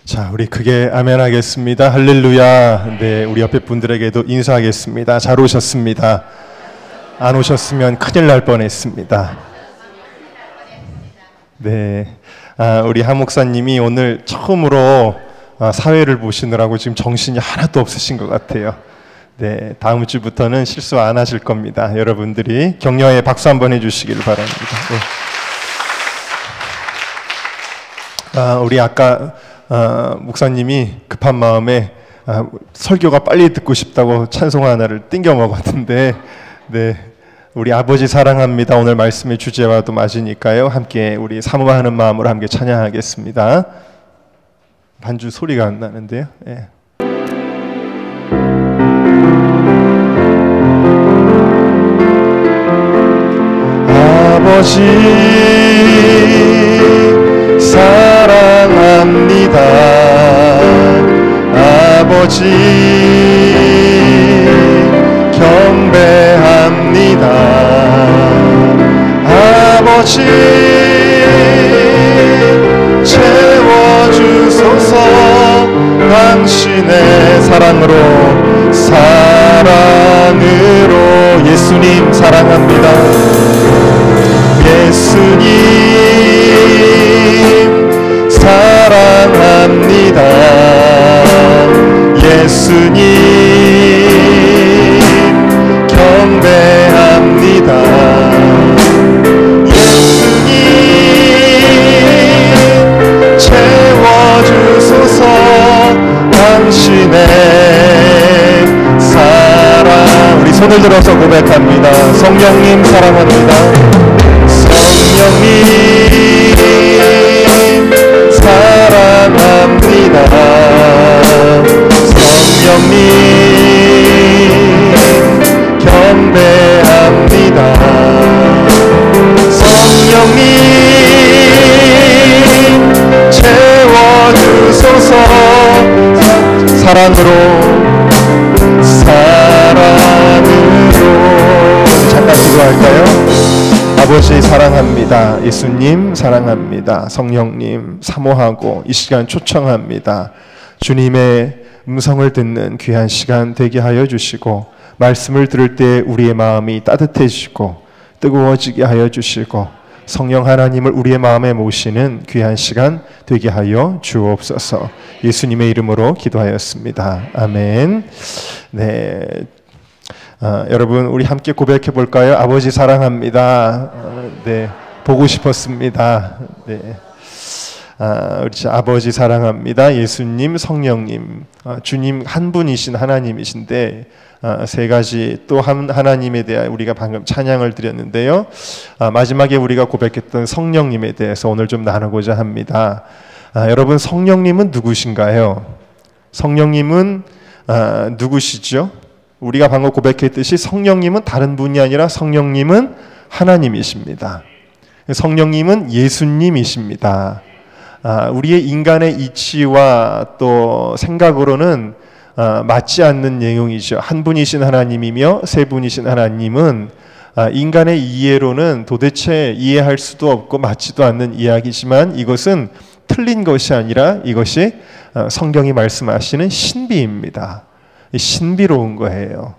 자, 우리 크게 아멘 하겠습니다. 할렐루야. 네, 우리 옆에 분들에게도 인사하겠습니다. 잘 오셨습니다. 안 오셨으면 큰일 날 뻔했습니다. 네, 우리 하 목사님이 오늘 처음으로 사회를 보시느라고 지금 정신이 하나도 없으신 것 같아요. 네, 다음 주부터는 실수 안 하실 겁니다. 여러분들이 격려의 박수 한번 해주시길 바랍니다. 네. 우리 아까 목사님이 급한 마음에 설교가 빨리 듣고 싶다고 찬송 하나를 띵겨 먹었는데, 네, 우리 아버지 사랑합니다. 오늘 말씀의 주제와도 맞으니까요. 함께 우리 사모하는 마음으로 함께 찬양하겠습니다. 반주 소리가 안 나는데요. 네. 아버지 사랑합니다. 아버지 경배합니다. 아버지 채워주소서. 당신의 사랑으로 예수님 사랑합니다. 예수님 사랑합니다. 예수님 경배합니다. 예수님 채워주소서. 당신의 사랑. 우리 손을 들어서 고백합니다. 성령님 사랑합니다. 성령님 사랑합니다. 성령님 경배합니다. 성령님 채워주소서. 사랑으로 잠깐 기도할까요? 아버지 사랑합니다. 예수님 사랑합니다. 성령님 사모하고 이 시간 초청합니다. 주님의 음성을 듣는 귀한 시간 되게 하여 주시고, 말씀을 들을 때 우리의 마음이 따뜻해지고 뜨거워지게 하여 주시고, 성령 하나님을 우리의 마음에 모시는 귀한 시간 되게 하여 주옵소서. 예수님의 이름으로 기도하였습니다. 아멘. 네. 여러분, 우리 함께 고백해 볼까요? 아버지 사랑합니다. 네, 보고 싶었습니다. 네, 우리 아버지 사랑합니다. 예수님, 성령님, 주님 한 분이신 하나님이신데, 세 가지 또 한 하나님에 대해 우리가 방금 찬양을 드렸는데요. 마지막에 우리가 고백했던 성령님에 대해서 오늘 좀 나누고자 합니다. 여러분, 성령님은 누구신가요? 성령님은 누구시죠? 우리가 방금 고백했듯이 성령님은 다른 분이 아니라 성령님은 하나님이십니다. 성령님은 예수님이십니다. 우리의 인간의 이치와 또 생각으로는 맞지 않는 내용이죠. 한 분이신 하나님이며 세 분이신 하나님은 인간의 이해로는 도대체 이해할 수도 없고 맞지도 않는 이야기지만, 이것은 틀린 것이 아니라 이것이 성경이 말씀하시는 신비입니다. 신비로운 거예요.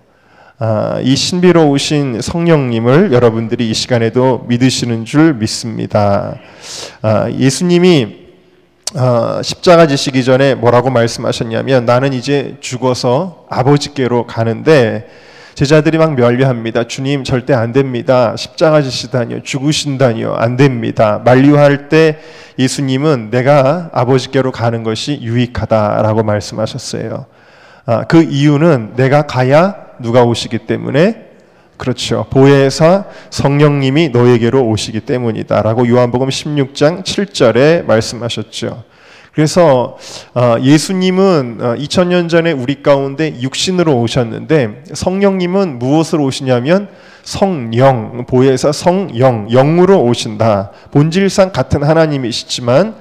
이 신비로우신 성령님을 여러분들이 이 시간에도 믿으시는 줄 믿습니다. 예수님이 십자가 지시기 전에 뭐라고 말씀하셨냐면, 나는 이제 죽어서 아버지께로 가는데, 제자들이 막 멸류합니다. 주님 절대 안 됩니다. 십자가 지시다니요, 죽으신다니요, 안 됩니다. 만류할 때 예수님은 내가 아버지께로 가는 것이 유익하다라고 말씀하셨어요. 그 이유는 내가 가야 누가 오시기 때문에, 그렇죠, 보혜사 성령님이 너에게로 오시기 때문이다 라고 요한복음 16장 7절에 말씀하셨죠. 그래서 예수님은 2000년 전에 우리 가운데 육신으로 오셨는데, 성령님은 무엇으로 오시냐면 성령, 보혜사 성령, 영으로 오신다. 본질상 같은 하나님이시지만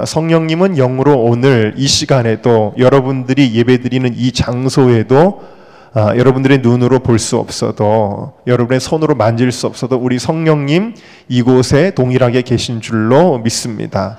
성령님은 영으로 오늘 이 시간에도, 여러분들이 예배드리는 이 장소에도, 여러분들의 눈으로 볼 수 없어도, 여러분의 손으로 만질 수 없어도 우리 성령님 이곳에 동일하게 계신 줄로 믿습니다.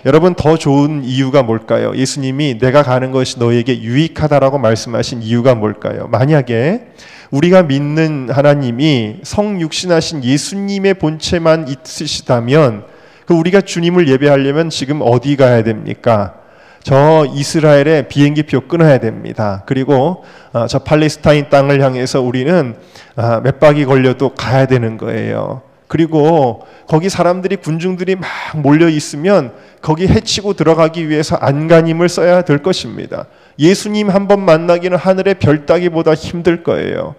여러분 더 좋은 이유가 뭘까요? 예수님이 내가 가는 것이 너에게 유익하다라고 말씀하신 이유가 뭘까요? 만약에 우리가 믿는 하나님이 성육신하신 예수님의 본체만 있으시다면 그 우리가 주님을 예배하려면 지금 어디 가야 됩니까? 저 이스라엘의 비행기표 끊어야 됩니다. 그리고 저 팔레스타인 땅을 향해서 우리는 몇 박이 걸려도 가야 되는 거예요. 그리고 거기 사람들이 군중들이 막 몰려 있으면 거기 해치고 들어가기 위해서 안간힘을 써야 될 것입니다. 예수님 한 번 만나기는 하늘의 별 따기보다 힘들 거예요.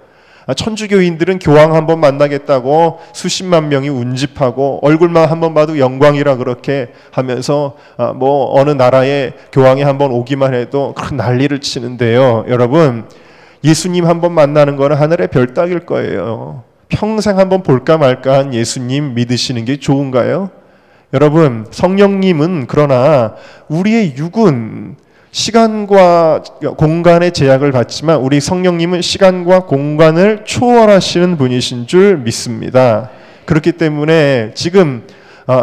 천주교인들은 교황 한 번 만나겠다고 수십만 명이 운집하고 얼굴만 한 번 봐도 영광이라 그렇게 하면서 뭐 어느 나라의 교황이 한 번 오기만 해도 큰 난리를 치는데요. 여러분, 예수님 한 번 만나는 거는 하늘의 별 따기일 거예요. 평생 한번 볼까 말까 한 예수님 믿으시는 게 좋은가요? 여러분, 성령님은 그러나 우리의 육은 시간과 공간의 제약을 받지만 우리 성령님은 시간과 공간을 초월하시는 분이신 줄 믿습니다. 그렇기 때문에 지금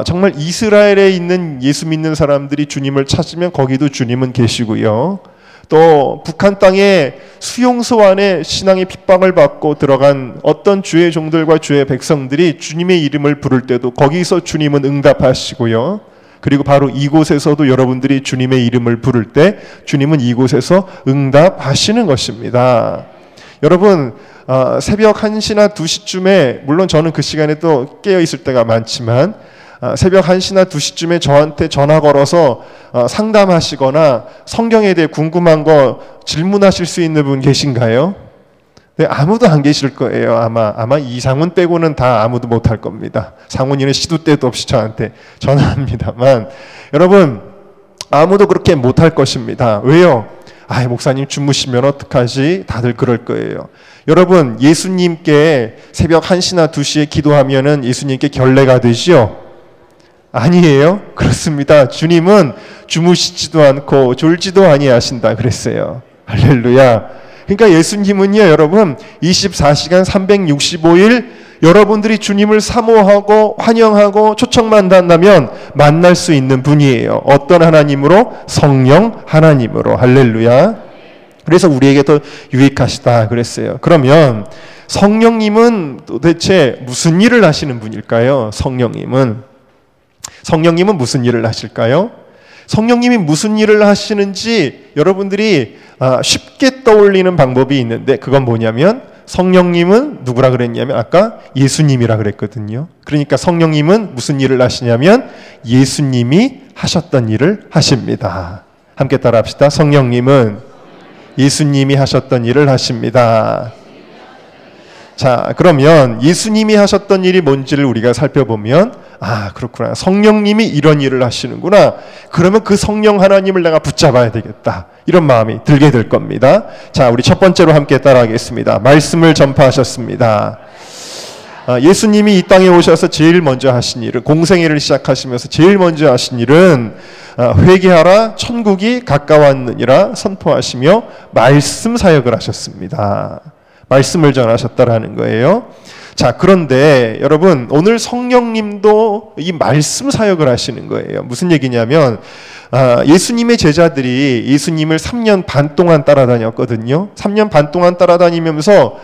정말 이스라엘에 있는 예수 믿는 사람들이 주님을 찾으면 거기도 주님은 계시고요. 또 북한 땅에 수용소 안에 신앙의 핍박을 받고 들어간 어떤 주의 종들과 주의 백성들이 주님의 이름을 부를 때도 거기서 주님은 응답하시고요. 그리고 바로 이곳에서도 여러분들이 주님의 이름을 부를 때 주님은 이곳에서 응답하시는 것입니다. 여러분, 새벽 1시나 2시쯤에 물론 저는 그 시간에 또 깨어 있을 때가 많지만 새벽 1시나 2시쯤에 저한테 전화 걸어서 상담하시거나 성경에 대해 궁금한 거 질문하실 수 있는 분 계신가요? 네, 아무도 안 계실 거예요. 아마 이상훈 빼고는 다 아무도 못할 겁니다. 상훈이는 시도 때도 없이 저한테 전화합니다만 여러분, 아무도 그렇게 못할 것입니다. 왜요? 목사님 주무시면 어떡하지? 다들 그럴 거예요. 여러분, 예수님께 새벽 1시나 2시에 기도하면은 예수님께 결례가 되지요? 아니에요? 그렇습니다. 주님은 주무시지도 않고 졸지도 아니하신다 그랬어요. 할렐루야. 그러니까 예수님은요, 여러분 24시간 365일 여러분들이 주님을 사모하고 환영하고 초청만 한다면 만날 수 있는 분이에요. 어떤 하나님으로? 성령 하나님으로. 할렐루야. 그래서 우리에게 더 유익하시다 그랬어요. 그러면 성령님은 도대체 무슨 일을 하시는 분일까요? 성령님은 무슨 일을 하실까요? 성령님이 무슨 일을 하시는지 여러분들이 쉽게 떠올리는 방법이 있는데 그건 뭐냐면 성령님은 누구라 그랬냐면 아까 예수님이라 그랬거든요. 그러니까 성령님은 무슨 일을 하시냐면 예수님이 하셨던 일을 하십니다. 함께 따라합시다. 성령님은 예수님이 하셨던 일을 하십니다. 자, 그러면 예수님이 하셨던 일이 뭔지를 우리가 살펴보면 그렇구나. 성령님이 이런 일을 하시는구나. 그러면 그 성령 하나님을 내가 붙잡아야 되겠다. 이런 마음이 들게 될 겁니다. 자, 우리 첫 번째로 함께 따라하겠습니다. 말씀을 전파하셨습니다. 예수님이 이 땅에 오셔서 제일 먼저 하신 일은, 공생애를 시작하시면서 제일 먼저 하신 일은 회개하라 천국이 가까웠느니라 선포하시며 말씀 사역을 하셨습니다. 말씀을 전하셨다라는 거예요. 자, 그런데 여러분, 오늘 성령님도 이 말씀 사역을 하시는 거예요. 무슨 얘기냐면 예수님의 제자들이 예수님을 3년 반 동안 따라다녔거든요. 3년 반 동안 따라다니면서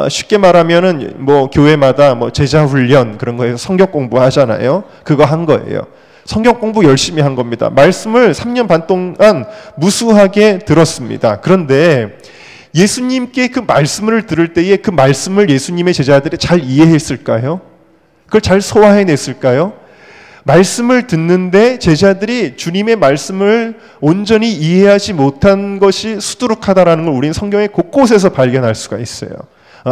쉽게 말하면은 뭐 교회마다 뭐 제자 훈련 그런 거에서 성경 공부하잖아요. 그거 한 거예요. 성경 공부 열심히 한 겁니다. 말씀을 3년 반 동안 무수하게 들었습니다. 그런데 예수님께 그 말씀을 들을 때에 그 말씀을 예수님의 제자들이 잘 이해했을까요? 그걸 잘 소화해냈을까요? 말씀을 듣는데 제자들이 주님의 말씀을 온전히 이해하지 못한 것이 수두룩하다라는 걸 우리는 성경의 곳곳에서 발견할 수가 있어요.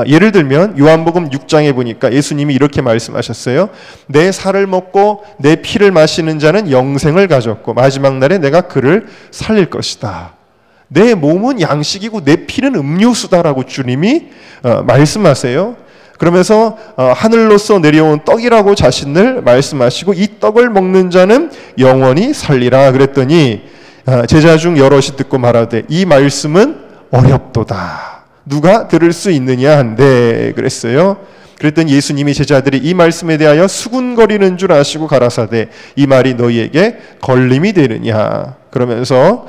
예를 들면 요한복음 6장에 보니까 예수님이 이렇게 말씀하셨어요. 내 살을 먹고 내 피를 마시는 자는 영생을 가졌고 마지막 날에 내가 그를 살릴 것이다. 내 몸은 양식이고 내 피는 음료수다라고 주님이 말씀하세요. 그러면서 하늘로서 내려온 떡이라고 자신을 말씀하시고 이 떡을 먹는 자는 영원히 살리라 그랬더니 제자 중 여럿이 듣고 말하되 이 말씀은 어렵도다. 누가 들을 수 있느냐 한데 그랬어요. 그랬더니 예수님이 제자들이 이 말씀에 대하여 수군거리는 줄 아시고 가라사대 이 말이 너희에게 걸림이 되느냐. 그러면서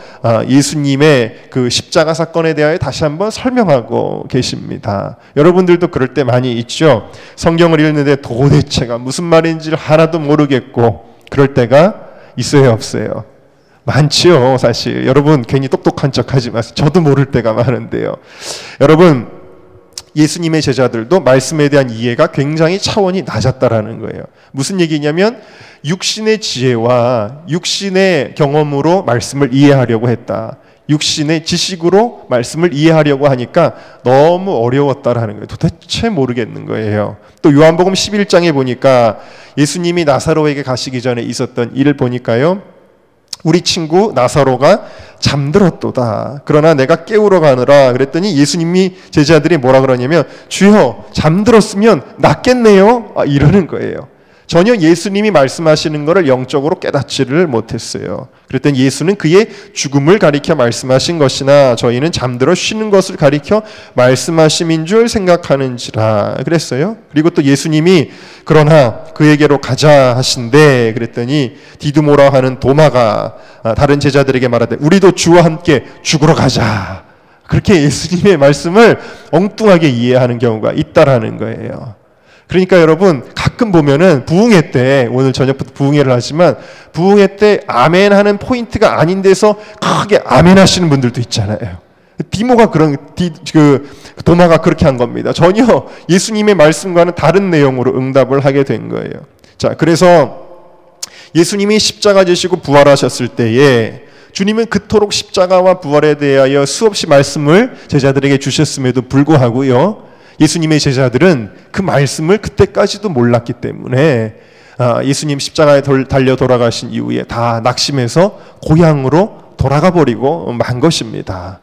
예수님의 그 십자가 사건에 대하여 다시 한번 설명하고 계십니다. 여러분들도 그럴 때 많이 있죠. 성경을 읽는데 도대체가 무슨 말인지를 하나도 모르겠고 그럴 때가 있어요, 없어요? 많지요, 사실. 여러분 괜히 똑똑한 척 하지 마세요. 저도 모를 때가 많은데요. 여러분, 예수님의 제자들도 말씀에 대한 이해가 굉장히 차원이 낮았다라는 거예요. 무슨 얘기냐면 육신의 지혜와 육신의 경험으로 말씀을 이해하려고 했다. 육신의 지식으로 말씀을 이해하려고 하니까 너무 어려웠다라는 거예요. 도대체 모르겠는 거예요. 또 요한복음 11장에 보니까 예수님이 나사로에게 가시기 전에 있었던 일을 보니까요. 우리 친구 나사로가 잠들었도다. 그러나 내가 깨우러 가느라 그랬더니 예수님이 제자들이 뭐라 그러냐면 주여 잠들었으면 낫겠네요. 이러는 거예요. 전혀 예수님이 말씀하시는 것을 영적으로 깨닫지를 못했어요. 그랬더니 예수는 그의 죽음을 가리켜 말씀하신 것이나 저희는 잠들어 쉬는 것을 가리켜 말씀하심인 줄 생각하는지라 그랬어요. 그리고 또 예수님이 그러나 그에게로 가자 하신대 그랬더니 디두모라 하는 도마가 다른 제자들에게 말하되 우리도 주와 함께 죽으러 가자. 그렇게 예수님의 말씀을 엉뚱하게 이해하는 경우가 있다라는 거예요. 그러니까 여러분 가끔 보면은 부흥회 때 오늘 저녁부터 부흥회를 하지만 부흥회 때 아멘 하는 포인트가 아닌 데서 크게 아멘 하시는 분들도 있잖아요. 디모가 도마가 그렇게 한 겁니다. 전혀 예수님의 말씀과는 다른 내용으로 응답을 하게 된 거예요. 자, 그래서 예수님이 십자가 지시고 부활하셨을 때에 주님은 그토록 십자가와 부활에 대하여 수없이 말씀을 제자들에게 주셨음에도 불구하고요. 예수님의 제자들은 그 말씀을 그때까지도 몰랐기 때문에 예수님 십자가에 달려 돌아가신 이후에 다 낙심해서 고향으로 돌아가 버리고 만 것입니다.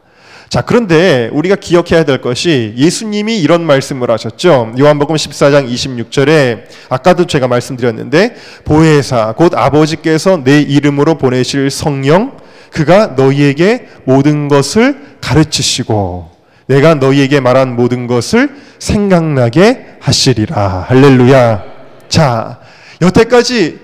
자, 그런데 우리가 기억해야 될 것이 예수님이 이런 말씀을 하셨죠. 요한복음 14장 26절에 아까도 제가 말씀드렸는데 보혜사 곧 아버지께서 내 이름으로 보내실 성령 그가 너희에게 모든 것을 가르치시고 내가 너희에게 말한 모든 것을 생각나게 하시리라. 할렐루야. 자, 여태까지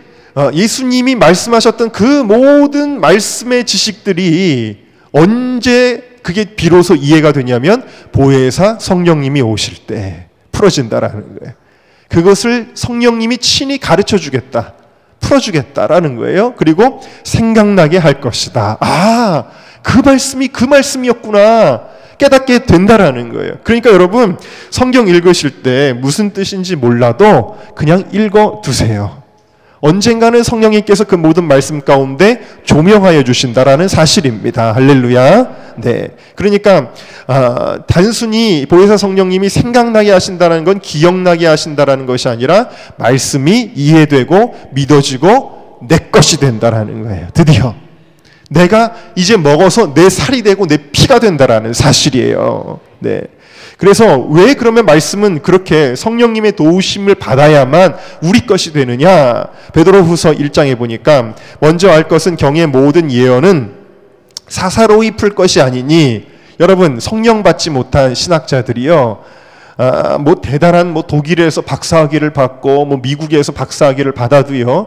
예수님이 말씀하셨던 그 모든 말씀의 지식들이 언제 그게 비로소 이해가 되냐면 보혜사 성령님이 오실 때 풀어진다라는 거예요. 그것을 성령님이 친히 가르쳐 주겠다. 풀어주겠다라는 거예요. 그리고 생각나게 할 것이다. 그 말씀이 그 말씀이었구나. 깨닫게 된다라는 거예요. 그러니까 여러분 성경 읽으실 때 무슨 뜻인지 몰라도 그냥 읽어두세요. 언젠가는 성령님께서 그 모든 말씀 가운데 조명하여 주신다라는 사실입니다. 할렐루야. 네. 그러니까 단순히 보혜사 성령님이 생각나게 하신다는 건 기억나게 하신다라는 것이 아니라 말씀이 이해되고 믿어지고 내 것이 된다라는 거예요. 드디어 내가 이제 먹어서 내 살이 되고 내 피가 된다라는 사실이에요. 네. 그래서 왜 그러면 말씀은 그렇게 성령님의 도우심을 받아야만 우리 것이 되느냐? 베드로후서 1장에 보니까 먼저 알 것은 경의 모든 예언은 사사로이 풀 것이 아니니 여러분 성령 받지 못한 신학자들이요. 대단한 독일에서 박사학위를 받고 미국에서 박사학위를 받아도요.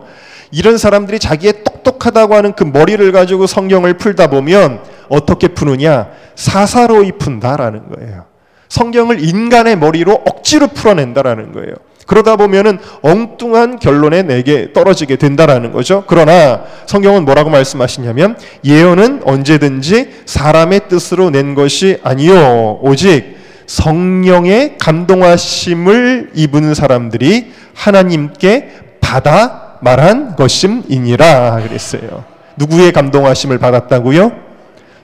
이런 사람들이 자기의 똑똑하다고 하는 그 머리를 가지고 성경을 풀다 보면 어떻게 푸느냐? 사사로이 푼다라는 거예요. 성경을 인간의 머리로 억지로 풀어낸다라는 거예요. 그러다 보면은 엉뚱한 결론에 내게 떨어지게 된다라는 거죠. 그러나 성경은 뭐라고 말씀하시냐면 예언은 언제든지 사람의 뜻으로 낸 것이 아니요 오직 성령의 감동하심을 입은 사람들이 하나님께 받아 말한 것임이니라 그랬어요. 누구의 감동하심을 받았다고요?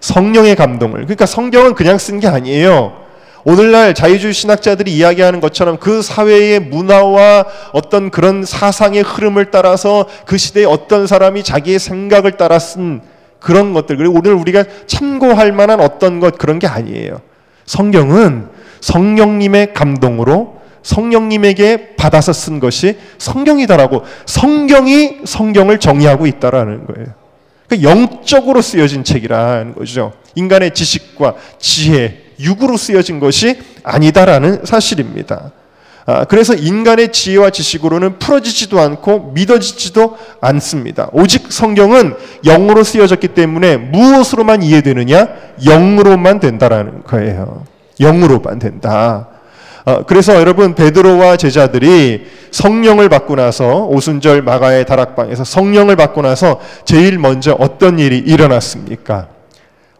성령의 감동을. 그러니까 성경은 그냥 쓴 게 아니에요. 오늘날 자유주의 신학자들이 이야기하는 것처럼 그 사회의 문화와 어떤 그런 사상의 흐름을 따라서 그 시대에 어떤 사람이 자기의 생각을 따라 쓴 그런 것들, 그리고 오늘 우리가 참고할 만한 어떤 것, 그런 게 아니에요. 성경은 성령님의 감동으로 성령님에게 받아서 쓴 것이 성경이다라고, 성경이 성경을 정의하고 있다라는 거예요. 그러니까 영적으로 쓰여진 책이라는 거죠. 인간의 지식과 지혜, 육으로 쓰여진 것이 아니다라는 사실입니다. 그래서 인간의 지혜와 지식으로는 풀어지지도 않고 믿어지지도 않습니다. 오직 성경은 영으로 쓰여졌기 때문에 무엇으로만 이해되느냐? 영으로만 된다라는 거예요. 영으로만 된다. 그래서 여러분, 베드로와 제자들이 성령을 받고 나서 오순절 마가의 다락방에서 성령을 받고 나서 제일 먼저 어떤 일이 일어났습니까?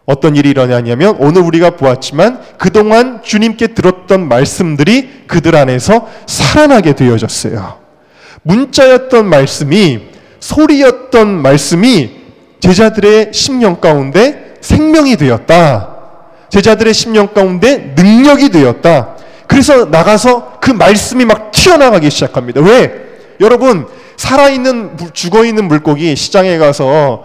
어떤 일이 일어나냐면 오늘 우리가 보았지만 그동안 주님께 들었던 말씀들이 그들 안에서 살아나게 되어졌어요. 문자였던 말씀이, 소리였던 말씀이 제자들의 심령 가운데 생명이 되었다. 제자들의 심령 가운데 능력이 되었다. 그래서 나가서 그 말씀이 막 튀어나가기 시작합니다. 왜? 여러분, 살아있는, 죽어있는 물고기 시장에 가서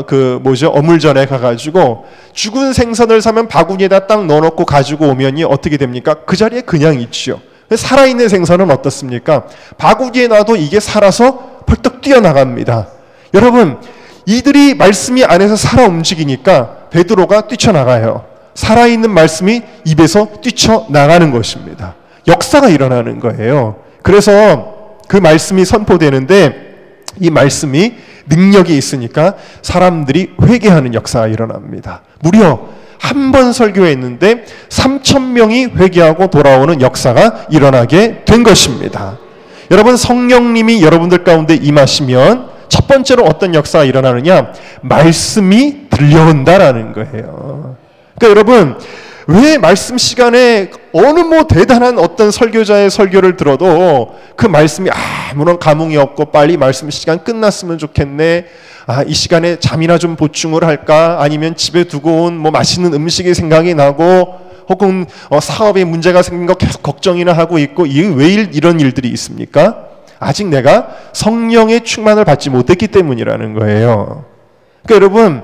어물전에 가가지고 죽은 생선을 사면 바구니에다 딱 넣어놓고 가지고 오면이 어떻게 됩니까? 그 자리에 그냥 있죠. 살아있는 생선은 어떻습니까? 바구니에 놔도 이게 살아서 펄떡 뛰어나갑니다. 여러분, 이들이 말씀이 안에서 살아 움직이니까 베드로가 뛰쳐나가요. 살아있는 말씀이 입에서 뛰쳐나가는 것입니다. 역사가 일어나는 거예요. 그래서 그 말씀이 선포되는데 이 말씀이 능력이 있으니까 사람들이 회개하는 역사가 일어납니다. 무려 한 번 설교했는데 3,000명이 회개하고 돌아오는 역사가 일어나게 된 것입니다. 여러분, 성령님이 여러분들 가운데 임하시면 첫 번째로 어떤 역사가 일어나느냐? 말씀이 들려온다라는 거예요. 그러니까 여러분, 왜 말씀 시간에 어느 대단한 어떤 설교자의 설교를 들어도 그 말씀이 아무런 감흥이 없고 빨리 말씀 시간 끝났으면 좋겠네. 이 시간에 잠이나 좀 보충을 할까? 아니면 집에 두고 온 맛있는 음식이 생각이 나고 혹은 사업에 문제가 생긴 거 계속 걱정이나 하고 있고 왜 이런 일들이 있습니까? 아직 내가 성령의 충만을 받지 못했기 때문이라는 거예요. 그러니까 여러분,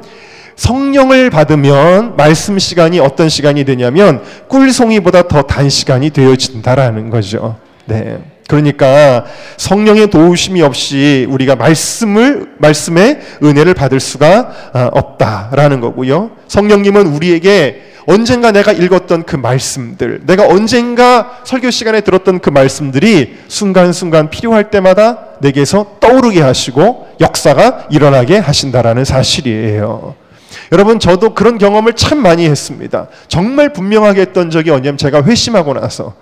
성령을 받으면 말씀 시간이 어떤 시간이 되냐면 꿀송이보다 더 단시간이 되어진다라는 거죠. 네. 그러니까 성령의 도우심이 없이 우리가 말씀의 은혜를 받을 수가 없다라는 거고요. 성령님은 우리에게 언젠가 내가 읽었던 그 말씀들, 내가 언젠가 설교 시간에 들었던 그 말씀들이 순간순간 필요할 때마다 내게서 떠오르게 하시고 역사가 일어나게 하신다라는 사실이에요. 여러분, 저도 그런 경험을 참 많이 했습니다. 정말 분명하게 했던 적이 언제냐면 제가 회심하고 나서,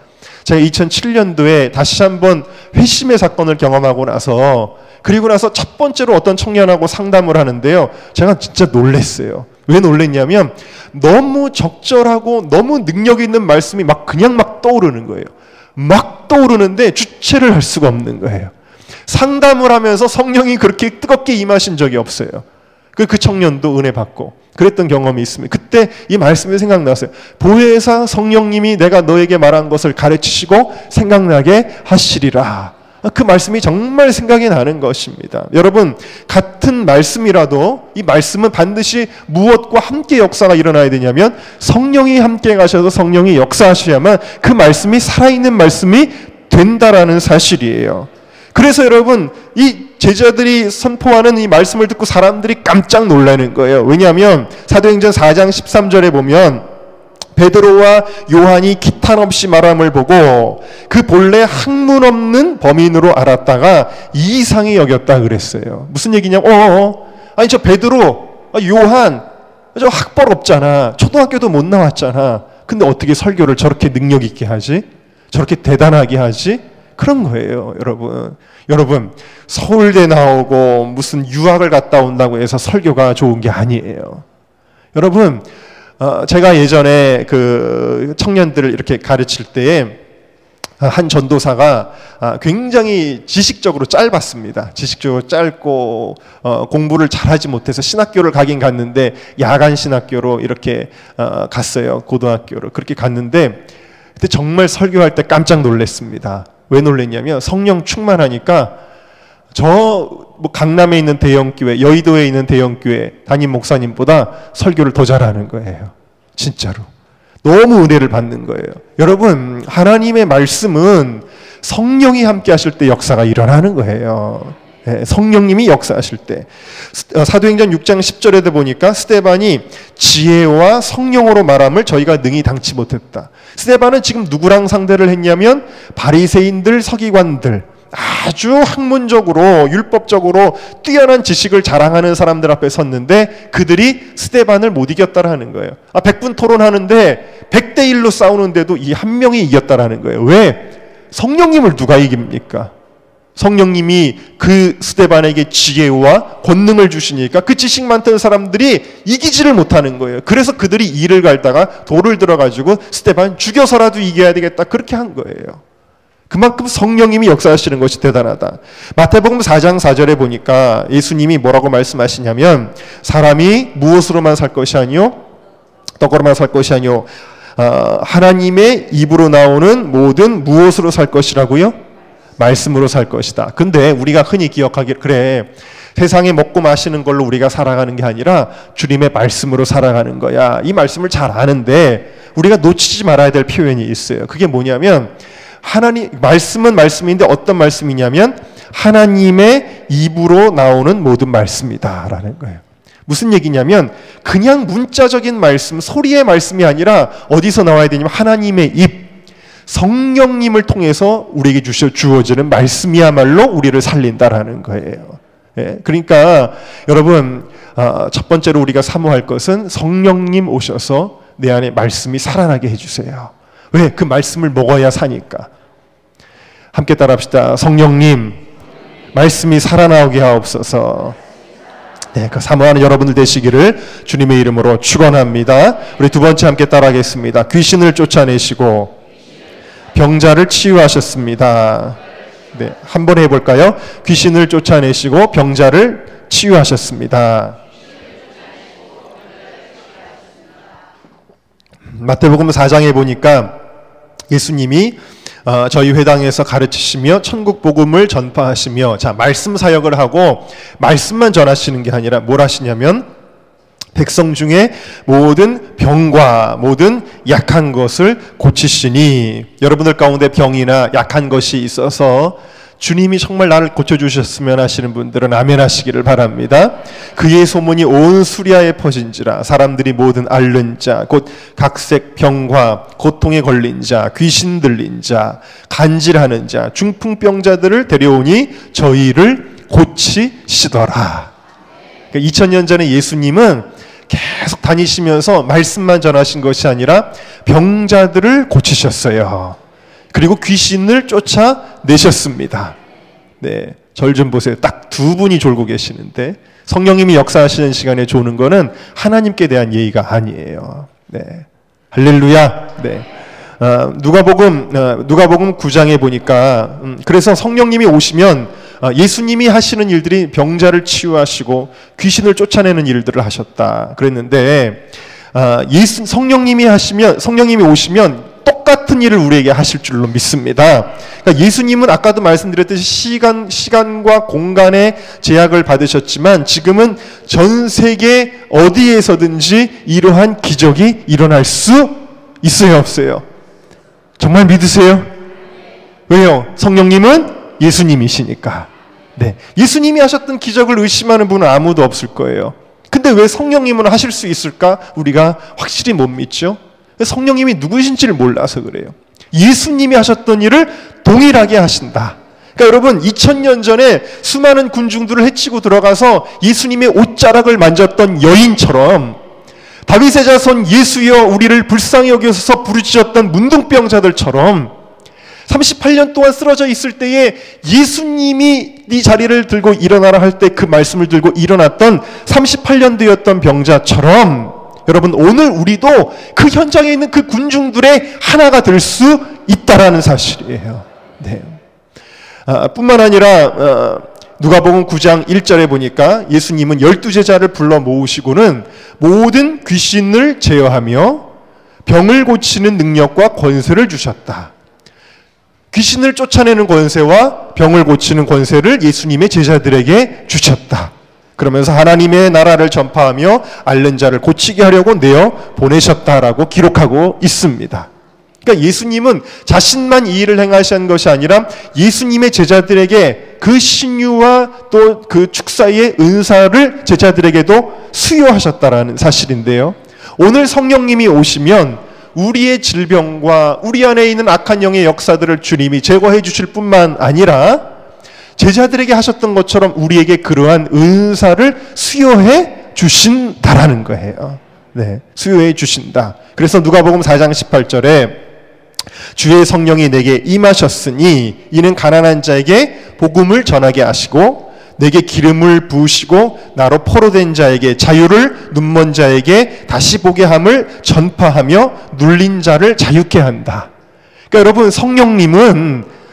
제가 2007년도에 다시 한번 회심의 사건을 경험하고 나서, 그리고 나서 첫 번째로 어떤 청년하고 상담을 하는데요, 제가 진짜 놀랐어요. 왜 놀랐냐면 너무 적절하고 너무 능력 있는 말씀이 그냥 떠오르는 거예요. 막 떠오르는데 주체를 할 수가 없는 거예요. 상담을 하면서 성령이 그렇게 뜨겁게 임하신 적이 없어요. 그 청년도 은혜 받고 그랬던 경험이 있습니다. 그때 이 말씀이 생각났어요. 보혜사 성령님이 내가 너에게 말한 것을 가르치시고 생각나게 하시리라. 그 말씀이 정말 생각이 나는 것입니다. 여러분, 같은 말씀이라도 이 말씀은 반드시 무엇과 함께 역사가 일어나야 되냐면 성령이 함께 가셔서 성령이 역사하셔야만 그 말씀이 살아있는 말씀이 된다라는 사실이에요. 그래서 여러분, 이 제자들이 선포하는 이 말씀을 듣고 사람들이 깜짝 놀라는 거예요. 왜냐하면 사도행전 4장 13절에 보면 베드로와 요한이 기탄 없이 말함을 보고 그 본래 학문 없는 범인으로 알았다가 이상히 여겼다 그랬어요. 무슨 얘기냐면 아니 저 베드로, 요한 저 학벌 없잖아. 초등학교도 못 나왔잖아. 근데 어떻게 설교를 저렇게 능력 있게 하지? 저렇게 대단하게 하지? 그런 거예요, 여러분. 여러분, 서울대 나오고 무슨 유학을 갔다 온다고 해서 설교가 좋은 게 아니에요. 여러분, 제가 예전에 그 청년들을 이렇게 가르칠 때에 한 전도사가 굉장히 지식적으로 짧았습니다. 지식적으로 짧고 공부를 잘하지 못해서 신학교를 가긴 갔는데 야간 신학교로 이렇게 갔어요. 고등학교로 그렇게 갔는데 그때 정말 설교할 때 깜짝 놀랐습니다. 왜 놀랐냐면 성령 충만하니까 강남에 있는 대형교회, 여의도에 있는 대형교회 담임 목사님보다 설교를 더 잘하는 거예요. 진짜로. 너무 은혜를 받는 거예요. 여러분, 하나님의 말씀은 성령이 함께 하실 때 역사가 일어나는 거예요. 성령님이 역사하실 때. 사도행전 6장 10절에도 보니까 스데반이 지혜와 성령으로 말함을 저희가 능히 당치 못했다. 스데반은 지금 누구랑 상대를 했냐면 바리새인들, 서기관들, 아주 학문적으로 율법적으로 뛰어난 지식을 자랑하는 사람들 앞에 섰는데 그들이 스데반을 못 이겼다라는 거예요. 100분 토론하는데 100대 1로 싸우는데도 이 한 명이 이겼다라는 거예요. 왜? 성령님을 누가 이깁니까? 성령님이 그 스데반에게 지혜와 권능을 주시니까 그 지식 많던 사람들이 이기지를 못하는 거예요. 그래서 그들이 이를 갈다가 돌을 들어가지고 스데반 죽여서라도 이겨야 되겠다 그렇게 한 거예요. 그만큼 성령님이 역사하시는 것이 대단하다. 마태복음 4장 4절에 보니까 예수님이 뭐라고 말씀하시냐면 사람이 무엇으로만 살 것이 아니요 떡으로만 살 것이 아니요 하나님의 입으로 나오는 모든 무엇으로 살 것이라고요? 말씀으로 살 것이다. 근데 우리가 흔히 기억하기를 그래 세상에 먹고 마시는 걸로 우리가 살아가는 게 아니라 주님의 말씀으로 살아가는 거야. 이 말씀을 잘 아는데 우리가 놓치지 말아야 될 표현이 있어요. 그게 뭐냐면 하나님 말씀은 말씀인데 어떤 말씀이냐면 하나님의 입으로 나오는 모든 말씀이다라는 거예요. 무슨 얘기냐면 그냥 문자적인 말씀, 소리의 말씀이 아니라 어디서 나와야 되냐면 하나님의 입, 성령님을 통해서 우리에게 주어지는 말씀이야말로 우리를 살린다라는 거예요. 그러니까 여러분 첫 번째로 우리가 사모할 것은 성령님 오셔서 내 안에 말씀이 살아나게 해주세요. 왜? 그 말씀을 먹어야 사니까. 함께 따라합시다. 성령님, 말씀이 살아나오게 하옵소서. 그 사모하는 여러분들 되시기를 주님의 이름으로 축원합니다. 우리 두 번째 함께 따라하겠습니다. 귀신을 쫓아내시고 병자를 치유하셨습니다. 한번 해볼까요? 귀신을 쫓아내시고 병자를 치유하셨습니다. 마태복음 4장에 보니까 예수님이 저희 회당에서 가르치시며 천국 복음을 전파하시며 말씀 사역을 하고 말씀만 전하시는 게 아니라 뭘 하시냐면 백성 중에 모든 병과 모든 약한 것을 고치시니 여러분들 가운데 병이나 약한 것이 있어서 주님이 정말 나를 고쳐주셨으면 하시는 분들은 아멘 하시기를 바랍니다. 그의 소문이 온 수리아에 퍼진지라 사람들이 모든 앓는 자 곧 각색 병과 고통에 걸린 자 귀신 들린 자 간질하는 자 중풍병자들을 데려오니 저희를 고치시더라. 그러니까 2000년 전에 예수님은 계속 다니시면서 말씀만 전하신 것이 아니라 병자들을 고치셨어요. 그리고 귀신을 쫓아내셨습니다. 절 좀 보세요. 딱 두 분이 졸고 계시는데 성령님이 역사하시는 시간에 조는 거는 하나님께 대한 예의가 아니에요. 할렐루야. 누가복음 9장에 보니까 그래서 성령님이 오시면 예수님이 하시는 일들이 병자를 치유하시고 귀신을 쫓아내는 일들을 하셨다 그랬는데 성령님이 오시면 똑같은 일을 우리에게 하실 줄로 믿습니다. 그러니까 예수님은 아까도 말씀드렸듯이 시간과 공간의 제약을 받으셨지만 지금은 전 세계 어디에서든지 이러한 기적이 일어날 수 있어요, 없어요? 정말 믿으세요? 왜요? 성령님은 예수님이시니까. 예수님이 하셨던 기적을 의심하는 분은 아무도 없을 거예요. 근데 왜 성령님은 하실 수 있을까? 우리가 확실히 못 믿죠? 성령님이 누구신지를 몰라서 그래요. 예수님이 하셨던 일을 동일하게 하신다. 그러니까 여러분 2000년 전에 수많은 군중들을 해치고 들어가서 예수님의 옷자락을 만졌던 여인처럼 다윗의 자손 예수여 우리를 불쌍히 여기소서 부르짖었던 문둥병자들처럼 38년 동안 쓰러져 있을 때에 예수님이 네 자리를 들고 일어나라 할 때 그 말씀을 들고 일어났던 38년 되었던 병자처럼 여러분 오늘 우리도 그 현장에 있는 그 군중들의 하나가 될 수 있다라는 사실이에요. 뿐만 아니라 누가복음 9장 1절에 보니까 예수님은 12제자를 불러 모으시고는 모든 귀신을 제어하며 병을 고치는 능력과 권세를 주셨다. 귀신을 쫓아내는 권세와 병을 고치는 권세를 예수님의 제자들에게 주셨다. 그러면서 하나님의 나라를 전파하며 앓는 자를 고치게 하려고 내어 보내셨다라고 기록하고 있습니다. 그러니까 예수님은 자신만 이 일을 행하신 것이 아니라 예수님의 제자들에게 그 신유와 또 그 축사의 은사를 제자들에게도 수요하셨다라는 사실인데요. 오늘 성령님이 오시면 우리의 질병과 우리 안에 있는 악한 영의 역사들을 주님이 제거해 주실 뿐만 아니라 제자들에게 하셨던 것처럼 우리에게 그러한 은사를 수요해 주신다라는 거예요. 네, 수요해 주신다. 그래서 누가복음 4장 18절에 주의 성령이 내게 임하셨으니 이는 가난한 자에게 복음을 전하게 하시고 내게 기름을 부으시고 나로 포로된 자에게 자유를, 눈먼 자에게 다시 보게 함을 전파하며 눌린 자를 자유케 한다. 그러니까 여러분,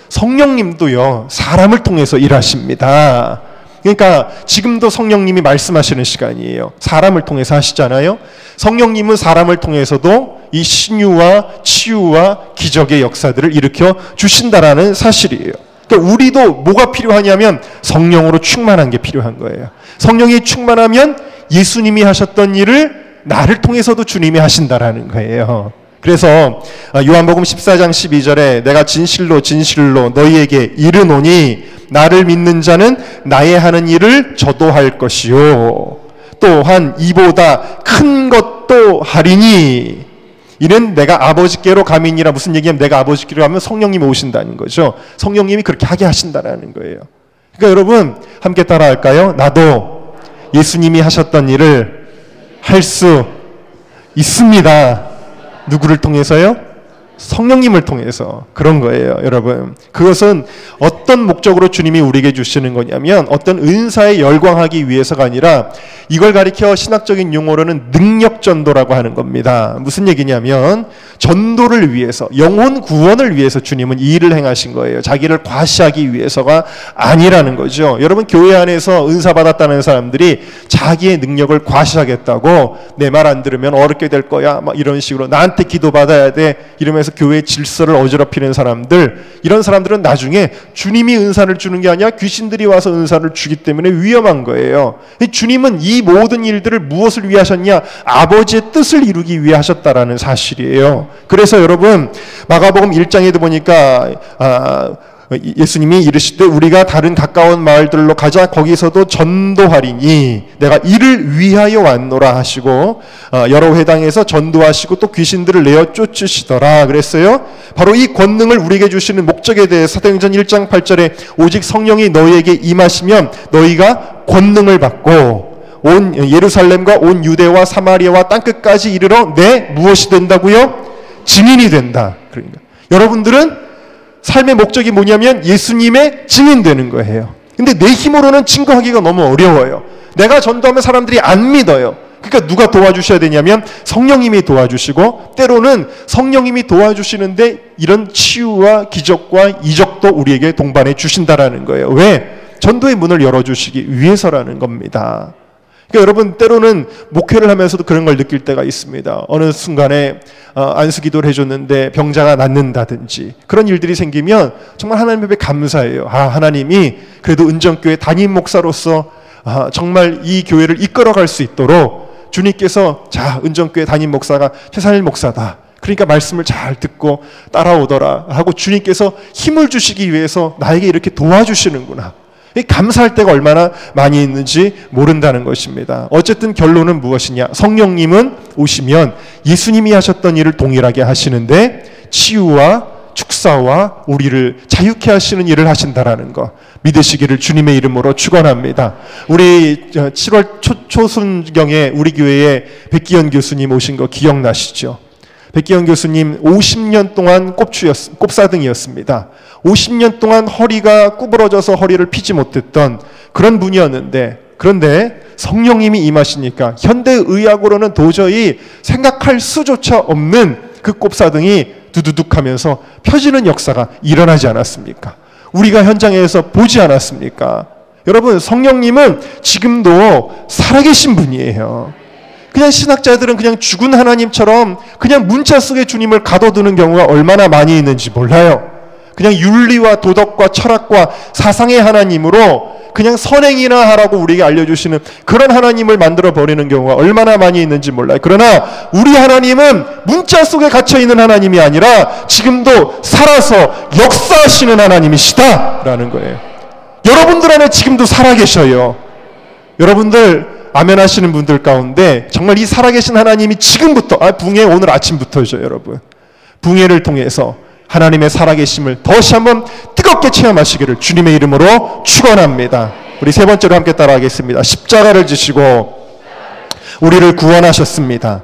성령님도요 사람을 통해서 일하십니다. 그러니까 지금도 성령님이 말씀하시는 시간이에요. 사람을 통해서 하시잖아요. 성령님은 사람을 통해서도 이 신유와 치유와 기적의 역사들을 일으켜 주신다라는 사실이에요. 그러니까 우리도 뭐가 필요하냐면 성령으로 충만한 게 필요한 거예요. 성령이 충만하면 예수님이 하셨던 일을 나를 통해서도 주님이 하신다라는 거예요. 그래서 요한복음 14장 12절에 내가 진실로 진실로 너희에게 이르노니 나를 믿는 자는 나의 하는 일을 저도 할 것이요 또한 이보다 큰 것도 하리니 이는 내가 아버지께로 가미니라. 무슨 얘기냐면 내가 아버지께로 가면 성령님이 오신다는 거죠. 성령님이 그렇게 하게 하신다는 거예요. 그러니까 여러분 함께 따라할까요? 나도 예수님이 하셨던 일을 할 수 있습니다. 누구를 통해서요? 성령님을 통해서. 그런 거예요, 여러분. 그것은 어떤 목적으로 주님이 우리에게 주시는 거냐면 어떤 은사에 열광하기 위해서가 아니라 이걸 가리켜 신학적인 용어로는 능력전도라고 하는 겁니다. 무슨 얘기냐면 전도를 위해서, 영혼 구원을 위해서 주님은 이 일을 행하신 거예요. 자기를 과시하기 위해서가 아니라는 거죠. 여러분, 교회 안에서 은사 받았다는 사람들이 자기의 능력을 과시하겠다고 내 말 안 들으면 어렵게 될 거야 막 이런 식으로 나한테 기도 받아야 돼 이러면서 교회의 질서를 어지럽히는 사람들, 이런 사람들은 나중에 주님이 은사를 주는 게 아니라 귀신들이 와서 은사를 주기 때문에 위험한 거예요. 주님은 이 모든 일들을 무엇을 위해 하셨냐? 아버지의 뜻을 이루기 위해 하셨다라는 사실이에요. 그래서 여러분 마가복음 1장에도 보니까 예수님이 이르시되 우리가 다른 가까운 마을들로 가자 거기서도 전도하리니 내가 이를 위하여 왔노라 하시고 여러 회당에서 전도하시고 또 귀신들을 내어 쫓으시더라 그랬어요. 바로 이 권능을 우리에게 주시는 목적에 대해 사도행전 1장 8절에 오직 성령이 너희에게 임하시면 너희가 권능을 받고 온 예루살렘과 온 유대와 사마리아와 땅끝까지 이르러 내 무엇이 된다고요? 증인이 된다. 그러니까 여러분들은 삶의 목적이 뭐냐면 예수님의 증인되는 거예요. 근데 내 힘으로는 증거하기가 너무 어려워요. 내가 전도하면 사람들이 안 믿어요. 그러니까 누가 도와주셔야 되냐면 성령님이 도와주시고 때로는 성령님이 도와주시는데 이런 치유와 기적과 이적도 우리에게 동반해 주신다라는 거예요. 왜? 전도의 문을 열어주시기 위해서라는 겁니다. 그러니까 여러분 때로는 목회를 하면서도 그런 걸 느낄 때가 있습니다. 어느 순간에 안수기도를 해줬는데 병자가 낫는다든지 그런 일들이 생기면 정말 하나님 앞에 감사해요. 하나님이 그래도 은정교회 담임 목사로서 정말 이 교회를 이끌어갈 수 있도록 주님께서 자 은정교회 담임 목사가 최산일 목사다. 그러니까 말씀을 잘 듣고 따라오더라 하고 주님께서 힘을 주시기 위해서 나에게 이렇게 도와주시는구나. 감사할 때가 얼마나 많이 있는지 모른다는 것입니다. 어쨌든 결론은 무엇이냐? 성령님은 오시면 예수님이 하셨던 일을 동일하게 하시는데 치유와 축사와 우리를 자유케 하시는 일을 하신다라는 것 믿으시기를 주님의 이름으로 축원합니다. 우리 7월 초순경에 우리 교회에 백기현 교수님 오신 거 기억나시죠? 백기현 교수님 50년 동안 꼽사등이었습니다. 50년 동안 허리가 구부러져서 허리를 펴지 못했던 그런 분이었는데 그런데 성령님이 임하시니까 현대의학으로는 도저히 생각할 수조차 없는 그 꼽사등이 두두둑 하면서 펴지는 역사가 일어나지 않았습니까? 우리가 현장에서 보지 않았습니까? 여러분 성령님은 지금도 살아계신 분이에요. 그냥 신학자들은 그냥 죽은 하나님처럼 그냥 문자 속에 주님을 가둬두는 경우가 얼마나 많이 있는지 몰라요. 그냥 윤리와 도덕과 철학과 사상의 하나님으로 그냥 선행이나 하라고 우리에게 알려주시는 그런 하나님을 만들어 버리는 경우가 얼마나 많이 있는지 몰라요. 그러나 우리 하나님은 문자 속에 갇혀있는 하나님이 아니라 지금도 살아서 역사하시는 하나님이시다라는 거예요. 여러분들 안에 지금도 살아계셔요. 여러분들 아멘 하시는 분들 가운데 정말 이 살아계신 하나님이 지금부터, 붕해 오늘 아침부터죠, 여러분. 붕해를 통해서 하나님의 살아계심을 다시 한번 뜨겁게 체험하시기를 주님의 이름으로 축원합니다. 우리 세 번째로 함께 따라하겠습니다. 십자가를 지시고 우리를 구원하셨습니다.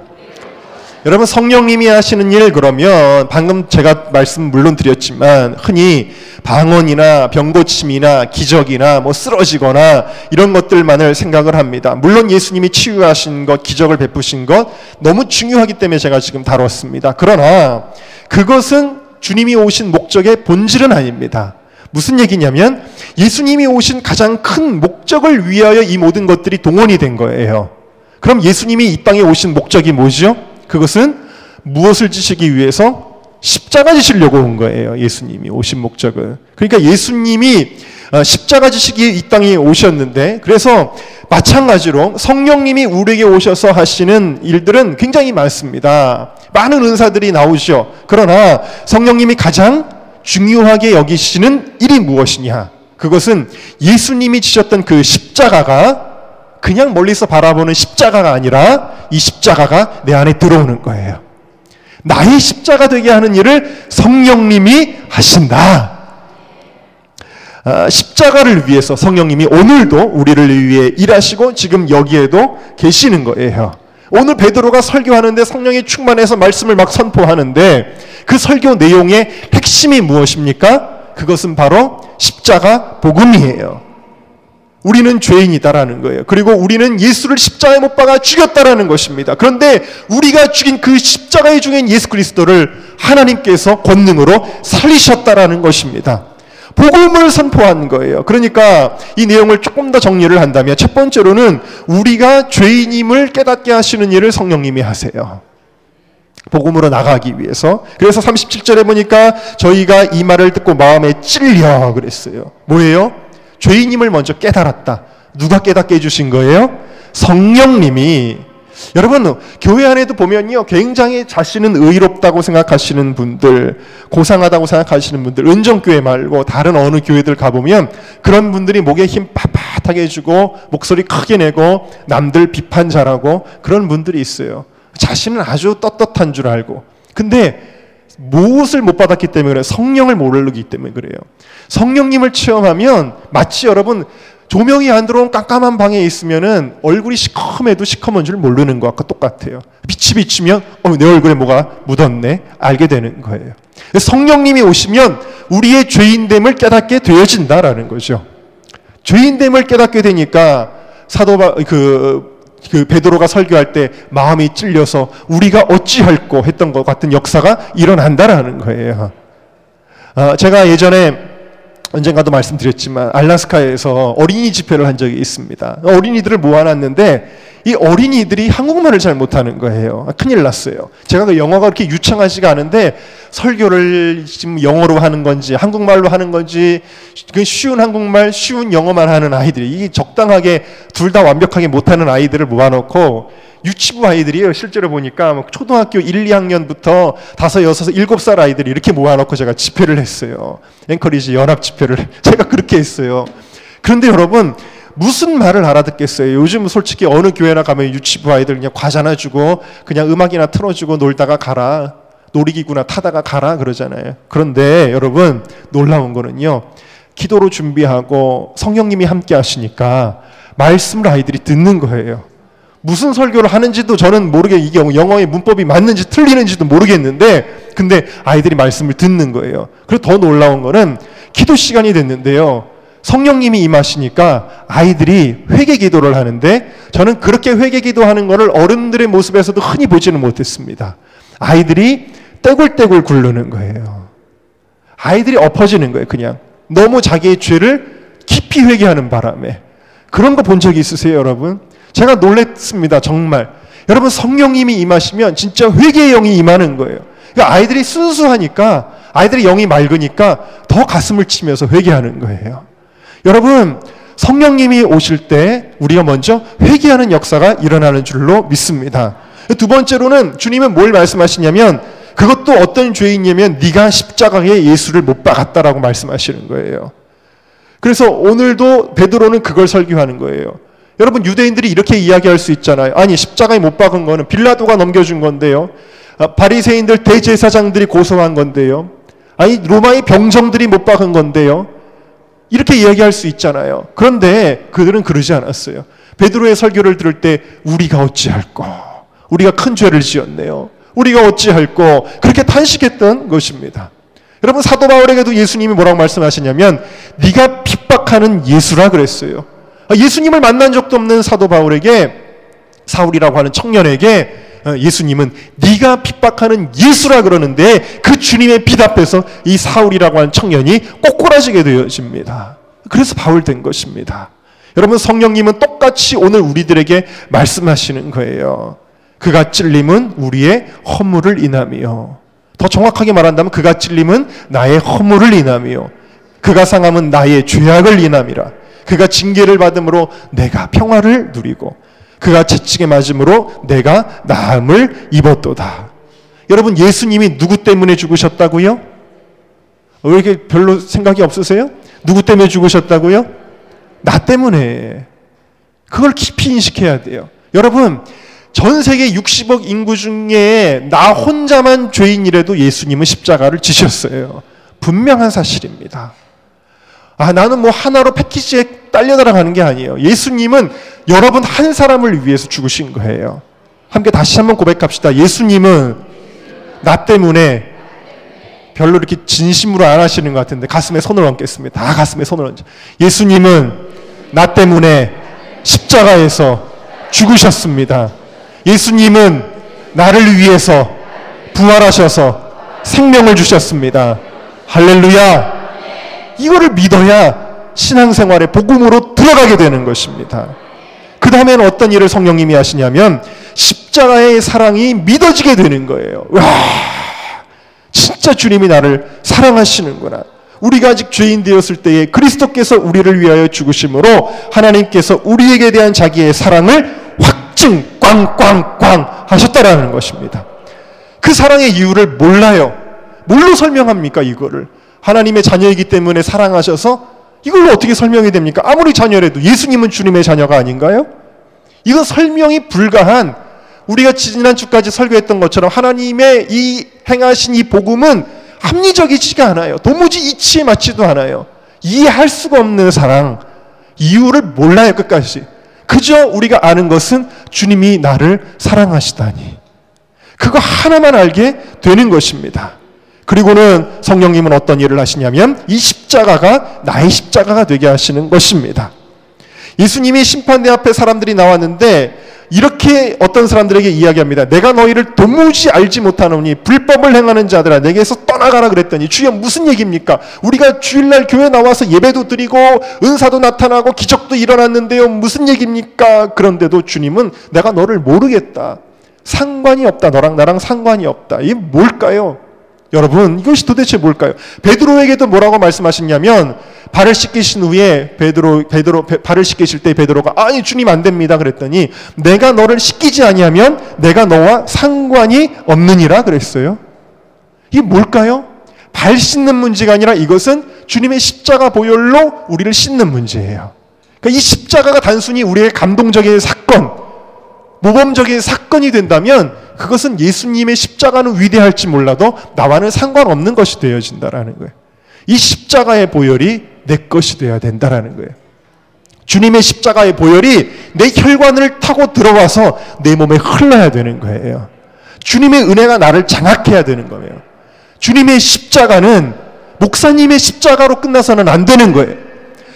여러분, 성령님이 하시는 일, 그러면 방금 제가 말씀 물론 드렸지만 흔히 방언이나 병고침이나 기적이나 쓰러지거나 이런 것들만을 생각을 합니다. 물론 예수님이 치유하신 것, 기적을 베푸신 것 너무 중요하기 때문에 제가 지금 다뤘습니다. 그러나 그것은 주님이 오신 목적의 본질은 아닙니다. 무슨 얘기냐면 예수님이 오신 가장 큰 목적을 위하여 이 모든 것들이 동원이 된 거예요. 그럼 예수님이 이 땅에 오신 목적이 뭐죠? 그것은 무엇을 지시기 위해서? 십자가 지시려고 온 거예요. 예수님이 오신 목적은. 그러니까 예수님이 십자가 지시기 이 땅에 오셨는데, 그래서 마찬가지로 성령님이 우리에게 오셔서 하시는 일들은 굉장히 많습니다. 많은 은사들이 나오죠. 그러나 성령님이 가장 중요하게 여기시는 일이 무엇이냐? 그것은 예수님이 지셨던 그 십자가가 그냥 멀리서 바라보는 십자가가 아니라 이 십자가가 내 안에 들어오는 거예요. 나의 십자가 되게 하는 일을 성령님이 하신다. 십자가를 위해서 성령님이 오늘도 우리를 위해 일하시고 지금 여기에도 계시는 거예요. 오늘 베드로가 설교하는데 성령이 충만해서 말씀을 막 선포하는데 그 설교 내용의 핵심이 무엇입니까? 그것은 바로 십자가 복음이에요. 우리는 죄인이다라는 거예요. 그리고 우리는 예수를 십자가에 못 박아 죽였다라는 것입니다. 그런데 우리가 죽인 그 십자가에 죽인 예수 그리스도를 하나님께서 권능으로 살리셨다라는 것입니다. 복음을 선포한 거예요. 그러니까 이 내용을 조금 더 정리를 한다면 첫 번째로는 우리가 죄인임을 깨닫게 하시는 일을 성령님이 하세요. 복음으로 나가기 위해서. 그래서 37절에 보니까 저희가 이 말을 듣고 마음에 찔려 그랬어요. 뭐예요? 죄인임을 먼저 깨달았다. 누가 깨닫게 해주신 거예요? 성령님이. 여러분, 교회 안에도 보면요, 굉장히 자신은 의롭다고 생각하시는 분들, 고상하다고 생각하시는 분들, 은정교회 말고 다른 어느 교회들 가보면 그런 분들이 목에 힘 빳빳하게 해주고 목소리 크게 내고 남들 비판 잘하고 그런 분들이 있어요. 자신은 아주 떳떳한 줄 알고. 근데 무엇을 못 받았기 때문에 그래요? 성령을 모르기 때문에 그래요. 성령님을 체험하면 마치 여러분 조명이 안 들어온 깜깜한 방에 있으면은 얼굴이 시커매도 시커먼 줄 모르는 것과 똑같아요. 빛이 비치면 내 얼굴에 뭐가 묻었네 알게 되는 거예요. 성령님이 오시면 우리의 죄인됨을 깨닫게 되어진다라는 거죠. 죄인됨을 깨닫게 되니까 베드로가 설교할 때 마음이 찔려서 우리가 어찌할꼬 했던 것 같은 역사가 일어난다라는 거예요. 제가 예전에 언젠가도 말씀드렸지만 알래스카에서 어린이 집회를 한 적이 있습니다. 어린이들을 모아놨는데 이 어린이들이 한국말을 잘 못하는 거예요. 큰일 났어요. 제가 그 영어가 그렇게 유창하지가 않은데 설교를 지금 영어로 하는 건지 한국말로 하는 건지 쉬운 한국말, 쉬운 영어만 하는 아이들이 이게 적당하게 둘 다 완벽하게 못하는 아이들을 모아놓고 유치부 아이들이에요. 실제로 보니까 초등학교 1, 2학년부터 5, 6, 7살 아이들이 이렇게 모아놓고 제가 집회를 했어요. 앵커리지 연합 집회를 제가 그렇게 했어요. 그런데 여러분 무슨 말을 알아듣겠어요. 요즘 솔직히 어느 교회나 가면 유치부 아이들 그냥 과자나 주고 그냥 음악이나 틀어주고 놀다가 가라, 놀이기구나 타다가 가라 그러잖아요. 그런데 여러분 놀라운 거는요, 기도로 준비하고 성령님이 함께 하시니까 말씀을 아이들이 듣는 거예요. 무슨 설교를 하는지도 저는 이게 영어의 문법이 맞는지 틀리는지도 모르겠는데 근데 아이들이 말씀을 듣는 거예요. 그리고 더 놀라운 거는 기도 시간이 됐는데요, 성령님이 임하시니까 아이들이 회개 기도를 하는데 저는 그렇게 회개 기도하는 거를 어른들의 모습에서도 흔히 보지는 못했습니다. 아이들이 떼굴떼굴 굴르는 거예요. 아이들이 엎어지는 거예요. 그냥 너무 자기의 죄를 깊이 회개하는 바람에. 그런 거 본 적이 있으세요, 여러분? 제가 놀랬습니다. 정말. 여러분 성령님이 임하시면 진짜 회개의 영이 임하는 거예요. 그러니까 아이들이 순수하니까, 아이들이 영이 맑으니까 더 가슴을 치면서 회개하는 거예요. 여러분 성령님이 오실 때 우리가 먼저 회개하는 역사가 일어나는 줄로 믿습니다. 두 번째로는 주님은 뭘 말씀하시냐면 그것도 어떤 죄인이냐면 네가 십자가에 예수를 못 박았다라고 말씀하시는 거예요. 그래서 오늘도 베드로는 그걸 설교하는 거예요. 여러분 유대인들이 이렇게 이야기할 수 있잖아요. 아니 십자가에 못 박은 거는 빌라도가 넘겨준 건데요. 바리새인들 대제사장들이 고소한 건데요. 아니 로마의 병정들이 못 박은 건데요. 이렇게 이야기할 수 있잖아요. 그런데 그들은 그러지 않았어요. 베드로의 설교를 들을 때 우리가 어찌할꼬, 우리가 큰 죄를 지었네요, 우리가 어찌할꼬, 그렇게 탄식했던 것입니다. 여러분 사도 바울에게도 예수님이 뭐라고 말씀하시냐면 네가 핍박하는 예수라 그랬어요. 예수님을 만난 적도 없는 사도 바울에게, 사울이라고 하는 청년에게 예수님은 네가 핍박하는 예수라 그러는데 그 주님의 빛 앞에서 이 사울이라고 하는 청년이 꼬꾸라지게 되어집니다. 그래서 바울 된 것입니다. 여러분 성령님은 똑같이 오늘 우리들에게 말씀하시는 거예요. 그가 찔림은 우리의 허물을 인함이요, 더 정확하게 말한다면 그가 찔림은 나의 허물을 인함이요, 그가 상함은 나의 죄악을 인함이라. 그가 징계를 받음으로 내가 평화를 누리고 그가 채찍에 맞음으로 내가 나음을 입었도다. 여러분 예수님이 누구 때문에 죽으셨다고요? 왜 이렇게 별로 생각이 없으세요? 누구 때문에 죽으셨다고요? 나 때문에. 그걸 깊이 인식해야 돼요. 여러분 전 세계 60억 인구 중에 나 혼자만 죄인이라도 예수님은 십자가를 지셨어요. 분명한 사실입니다. 나는 뭐 하나로 패키지에 딸려들어가는 게 아니에요. 예수님은 여러분 한 사람을 위해서 죽으신 거예요. 함께 다시 한번 고백합시다. 예수님은 나 때문에, 별로 이렇게 진심으로 안 하시는 것 같은데 가슴에 손을 얹겠습니다. 다 가슴에 손을 얹죠. 예수님은 나 때문에 십자가에서 죽으셨습니다. 예수님은 나를 위해서 부활하셔서 생명을 주셨습니다. 할렐루야. 이거를 믿어야 신앙생활의 복음으로 들어가게 되는 것입니다. 그 다음에는 어떤 일을 성령님이 하시냐면 십자가의 사랑이 믿어지게 되는 거예요. 와, 진짜 주님이 나를 사랑하시는구나. 우리가 아직 죄인 되었을 때에 그리스도께서 우리를 위하여 죽으심으로 하나님께서 우리에게 대한 자기의 사랑을 확증 꽝꽝꽝 하셨다라는 것입니다. 그 사랑의 이유를 몰라요. 뭘로 설명합니까 이거를? 하나님의 자녀이기 때문에 사랑하셔서 이걸로 어떻게 설명이 됩니까? 아무리 자녀라도 예수님은 주님의 자녀가 아닌가요? 이건 설명이 불가한, 우리가 지난주까지 설교했던 것처럼 하나님의 이 행하신 이 복음은 합리적이지가 않아요. 도무지 이치에 맞지도 않아요. 이해할 수가 없는 사랑, 이유를 몰라요 끝까지. 그저 우리가 아는 것은 주님이 나를 사랑하시다니, 그거 하나만 알게 되는 것입니다. 그리고는 성령님은 어떤 일을 하시냐면 이 십자가가 나의 십자가가 되게 하시는 것입니다. 예수님이 심판대 앞에 사람들이 나왔는데 이렇게 어떤 사람들에게 이야기합니다. 내가 너희를 도무지 알지 못하노니 불법을 행하는 자들아 내게서 떠나가라 그랬더니 주여 무슨 얘기입니까? 우리가 주일날 교회 나와서 예배도 드리고 은사도 나타나고 기적도 일어났는데요, 무슨 얘기입니까? 그런데도 주님은 내가 너를 모르겠다, 상관이 없다, 너랑 나랑 상관이 없다. 이게 뭘까요? 여러분 이것이 도대체 뭘까요? 베드로에게도 뭐라고 말씀하시냐면 발을 씻기신 후에 베드로 발을 씻기실 때 베드로가 아니 주님 안 됩니다 그랬더니 내가 너를 씻기지 아니하면 내가 너와 상관이 없느니라 그랬어요. 이게 뭘까요? 발 씻는 문제가 아니라 이것은 주님의 십자가 보혈로 우리를 씻는 문제예요. 그러니까 이 십자가가 단순히 우리의 감동적인 사건, 모범적인 사건이 된다면 그것은 예수님의 십자가는 위대할지 몰라도 나와는 상관없는 것이 되어진다라는 거예요. 이 십자가의 보혈이 내 것이 되어야 된다라는 거예요. 주님의 십자가의 보혈이 내 혈관을 타고 들어와서 내 몸에 흘러야 되는 거예요. 주님의 은혜가 나를 장악해야 되는 거예요. 주님의 십자가는 목사님의 십자가로 끝나서는 안 되는 거예요.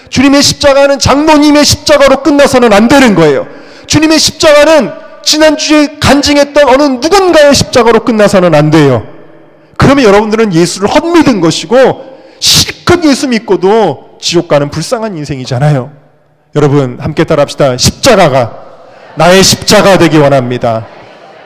주님의 십자가는 장로님의 십자가로 끝나서는 안 되는 거예요. 주님의 십자가는 지난주에 간증했던 어느 누군가의 십자가로 끝나서는 안 돼요. 그러면 여러분들은 예수를 헛믿은 것이고 실컷 예수 믿고도 지옥 가는 불쌍한 인생이잖아요. 여러분 함께 따라합시다. 십자가가 나의 십자가 되기 원합니다.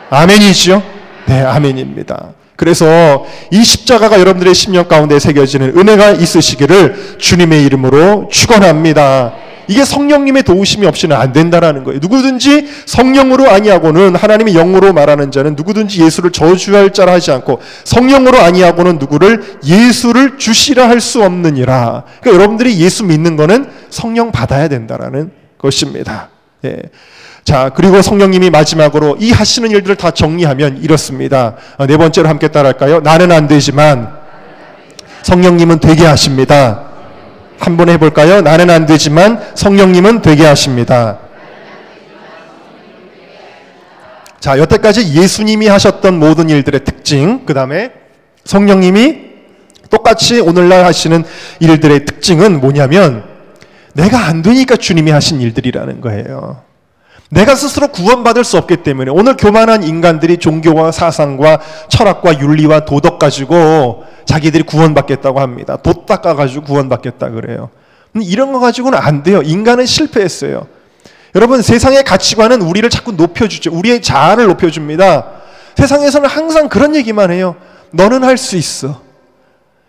아멘이지요? 네, 아멘입니다. 그래서 이 십자가가 여러분들의 심령 가운데 새겨지는 은혜가 있으시기를 주님의 이름으로 축원합니다. 이게 성령님의 도우심이 없이는 안 된다라는 거예요. 누구든지 성령으로 아니하고는, 하나님의 영으로 말하는 자는 누구든지 예수를 저주할 자라 하지 않고 성령으로 아니하고는 누구를 예수를 주시라 할 수 없느니라. 그러니까 여러분들이 예수 믿는 거는 성령 받아야 된다라는 것입니다. 예. 자, 그리고 성령님이 마지막으로 이 하시는 일들을 다 정리하면 이렇습니다. 네 번째로 함께 따라할까요? 나는 안 되지만 성령님은 되게 하십니다. 한번 해볼까요? 나는 안 되지만 성령님은 되게 하십니다. 자, 여태까지 예수님이 하셨던 모든 일들의 특징, 그 다음에 성령님이 똑같이 오늘날 하시는 일들의 특징은 뭐냐면 내가 안 되니까 주님이 하신 일들이라는 거예요. 내가 스스로 구원받을 수 없기 때문에 오늘 교만한 인간들이 종교와 사상과 철학과 윤리와 도덕 가지고 자기들이 구원받겠다고 합니다. 돛 닦아가지고 구원받겠다 그래요. 이런 거 가지고는 안 돼요. 인간은 실패했어요. 여러분, 세상의 가치관은 우리를 자꾸 높여주죠. 우리의 자아를 높여줍니다. 세상에서는 항상 그런 얘기만 해요. 너는 할 수 있어.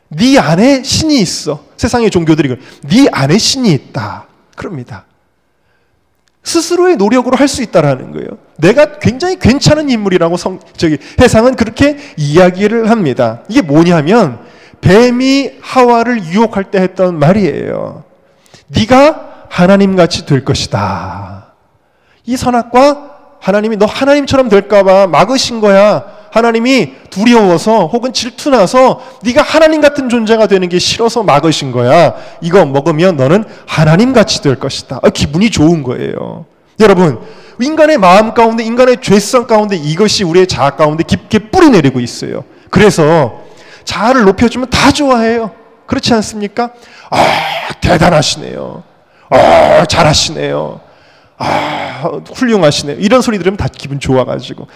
네 안에 신이 있어. 세상의 종교들이 네 안에 신이 있다 그럽니다. 스스로의 노력으로 할 수 있다라는 거예요. 내가 굉장히 괜찮은 인물이라고 세상은 그렇게 이야기를 합니다. 이게 뭐냐면 뱀이 하와를 유혹할 때 했던 말이에요. 네가 하나님같이 될 것이다. 이 선악과 하나님이 너 하나님처럼 될까 봐 막으신 거야. 하나님이 두려워서 혹은 질투나서 네가 하나님 같은 존재가 되는 게 싫어서 막으신 거야. 이거 먹으면 너는 하나님같이 될 것이다. 기분이 좋은 거예요. 여러분, 인간의 마음 가운데, 인간의 죄성 가운데 이것이 우리의 자아 가운데 깊게 뿌리내리고 있어요. 그래서 자아를 높여주면 다 좋아해요. 그렇지 않습니까? 대단하시네요. 잘하시네요. 훌륭하시네요. 이런 소리 들으면 다 기분 좋아가지고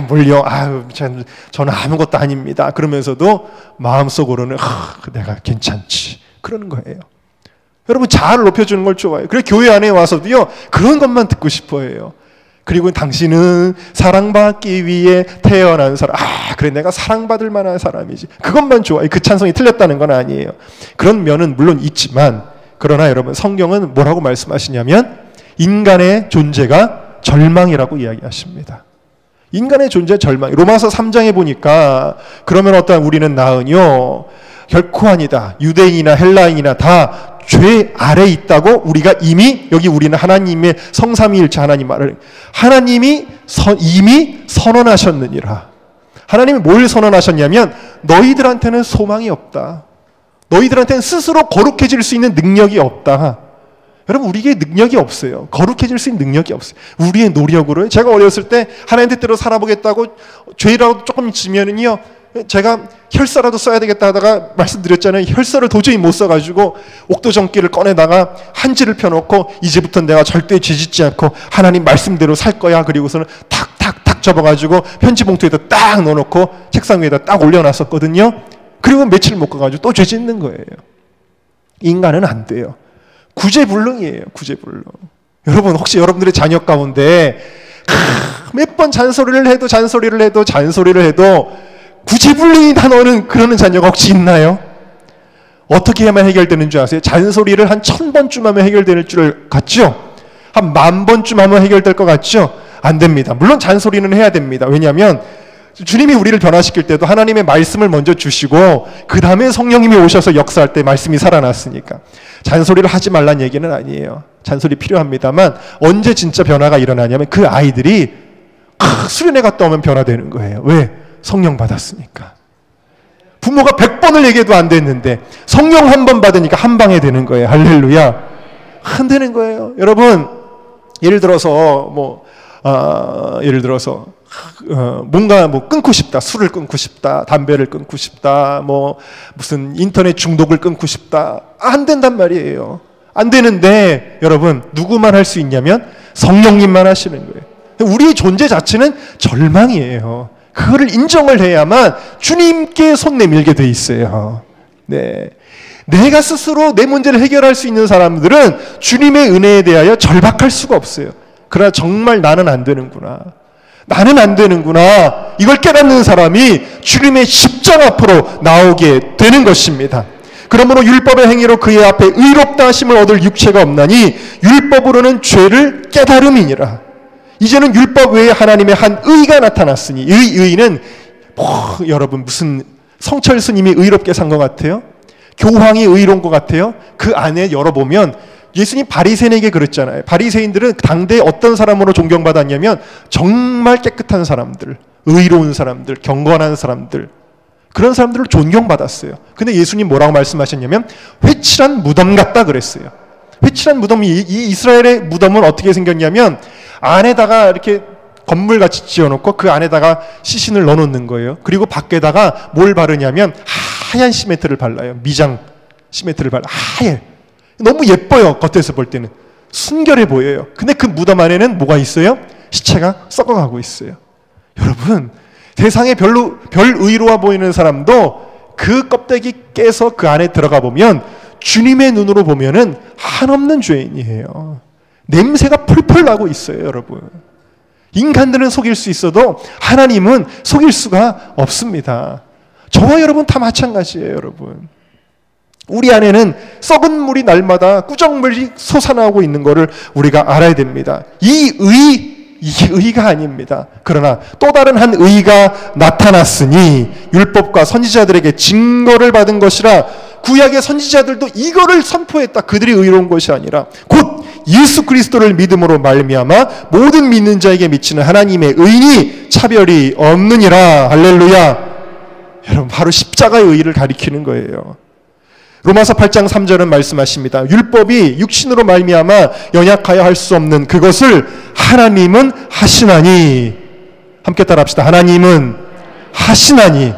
뭘요? 저는 아무것도 아닙니다. 그러면서도 마음속으로는 내가 괜찮지. 그러는 거예요. 여러분, 자아를 높여주는 걸 좋아해요. 그래 교회 안에 와서도요 그런 것만 듣고 싶어 해요. 그리고 당신은 사랑받기 위해 태어난 사람. 그래 내가 사랑받을 만한 사람이지. 그것만 좋아해. 그 찬송이 틀렸다는 건 아니에요. 그런 면은 물론 있지만, 그러나 여러분, 성경은 뭐라고 말씀하시냐면 인간의 존재가 절망이라고 이야기하십니다. 인간의 존재 절망. 로마서 3장에 보니까 그러면 어떠한 우리는 나으뇨 결코 아니다. 유대인이나 헬라인이나 다 죄 아래 있다고 우리가 이미, 여기 우리는 하나님의 성삼위일체 하나님 말을, 하나님이 이미 선언하셨느니라. 하나님이 뭘 선언하셨냐면 너희들한테는 소망이 없다. 너희들한테는 스스로 거룩해질 수 있는 능력이 없다. 여러분, 우리에게 능력이 없어요. 거룩해질 수 있는 능력이 없어요. 우리의 노력으로. 제가 어렸을 때 하나님 뜻대로 살아보겠다고 죄라도 조금 지면은요, 제가 혈서라도 써야 되겠다 하다가 말씀드렸잖아요. 혈서를 도저히 못 써가지고 옥도전기를 꺼내다가 한지를 펴놓고 이제부터 내가 절대 죄짓지 않고 하나님 말씀대로 살 거야. 그리고서는 탁탁탁 접어가지고 편지 봉투에다 딱 넣어놓고 책상 위에다 딱 올려놨었거든요. 그리고 며칠 못 가가지고 또 죄짓는 거예요. 인간은 안 돼요. 구제불능이에요. 구제불능. 여러분, 혹시 여러분들의 자녀 가운데 몇 번 잔소리를 해도 구제불능이다 너는, 그러는 자녀가 혹시 있나요? 어떻게 하면 해결되는 줄 아세요? 잔소리를 한 1000번쯤 하면 해결될 줄 같죠? 한 10,000번쯤 하면 해결될 것 같죠? 안 됩니다. 물론 잔소리는 해야 됩니다. 왜냐하면 주님이 우리를 변화시킬 때도 하나님의 말씀을 먼저 주시고 그 다음에 성령님이 오셔서 역사할 때 말씀이 살아났으니까 잔소리를 하지 말란 얘기는 아니에요. 잔소리 필요합니다만 언제 진짜 변화가 일어나냐면 그 아이들이 수련회 갔다 오면 변화되는 거예요. 왜? 성령 받았으니까. 부모가 100번을 얘기해도 안 됐는데 성령 한 번 받으니까 한 방에 되는 거예요. 할렐루야. 안 되는 거예요. 여러분, 예를 들어서 뭔가 끊고 싶다. 술을 끊고 싶다. 담배를 끊고 싶다. 무슨 인터넷 중독을 끊고 싶다. 안 된단 말이에요. 안 되는데 여러분, 누구만 할 수 있냐면 성령님만 하시는 거예요. 우리의 존재 자체는 절망이에요. 그거를 인정을 해야만 주님께 손 내밀게 돼 있어요. 네. 내가 스스로 내 문제를 해결할 수 있는 사람들은 주님의 은혜에 대하여 절박할 수가 없어요. 그러나 정말 나는 안 되는구나. 이걸 깨닫는 사람이 주님의 십자가 앞으로 나오게 되는 것입니다. 그러므로 율법의 행위로 그의 앞에 의롭다 하심을 얻을 육체가 없나니 율법으로는 죄를 깨달음이니라. 이제는 율법 외에 하나님의 한 의가 나타났으니, 이 의는 여러분 무슨 성철 스님이 의롭게 산 것 같아요? 교황이 의로운 것 같아요? 그 안에 열어보면 예수님 바리새인에게 그랬잖아요. 바리새인들은 당대에 어떤 사람으로 존경받았냐면 정말 깨끗한 사람들, 의로운 사람들, 경건한 사람들, 그런 사람들을 존경받았어요. 근데 예수님 뭐라고 말씀하셨냐면 회칠한 무덤 같다 그랬어요. 회칠한 무덤이, 이 이스라엘의 무덤은 어떻게 생겼냐면 안에다가 이렇게 건물같이 지어놓고 그 안에다가 시신을 넣어놓는 거예요. 그리고 밖에다가 뭘 바르냐면 하얀 시멘트를 발라요. 미장 시멘트를 발라. 하얘. 너무 예뻐요. 겉에서 볼 때는. 순결해 보여요. 근데 그 무덤 안에는 뭐가 있어요? 시체가 썩어가고 있어요. 여러분, 세상에 별 의로워 보이는 사람도 그 껍데기 깨서 그 안에 들어가 보면 주님의 눈으로 보면은 한없는 죄인이에요. 냄새가 풀풀 나고 있어요, 여러분. 인간들은 속일 수 있어도 하나님은 속일 수가 없습니다. 저와 여러분 다 마찬가지예요, 여러분. 우리 안에는 썩은 물이 날마다 꾸정물이 솟아나오고 있는 것을 우리가 알아야 됩니다. 이게 의가 아닙니다. 그러나 또 다른 한 의가 나타났으니 율법과 선지자들에게 증거를 받은 것이라. 구약의 선지자들도 이거를 선포했다. 그들이 의로운 것이 아니라 곧 예수 그리스도를 믿음으로 말미암아 모든 믿는 자에게 미치는 하나님의 의인이 차별이 없느니라. 할렐루야. 여러분, 바로 십자가의 의의를 가리키는 거예요. 로마서 8장 3절은 말씀하십니다. 율법이 육신으로 말미암아 연약하여 할 수 없는 그것을 하나님은 하시나니. 함께 따라합시다. 하나님은 하시나니.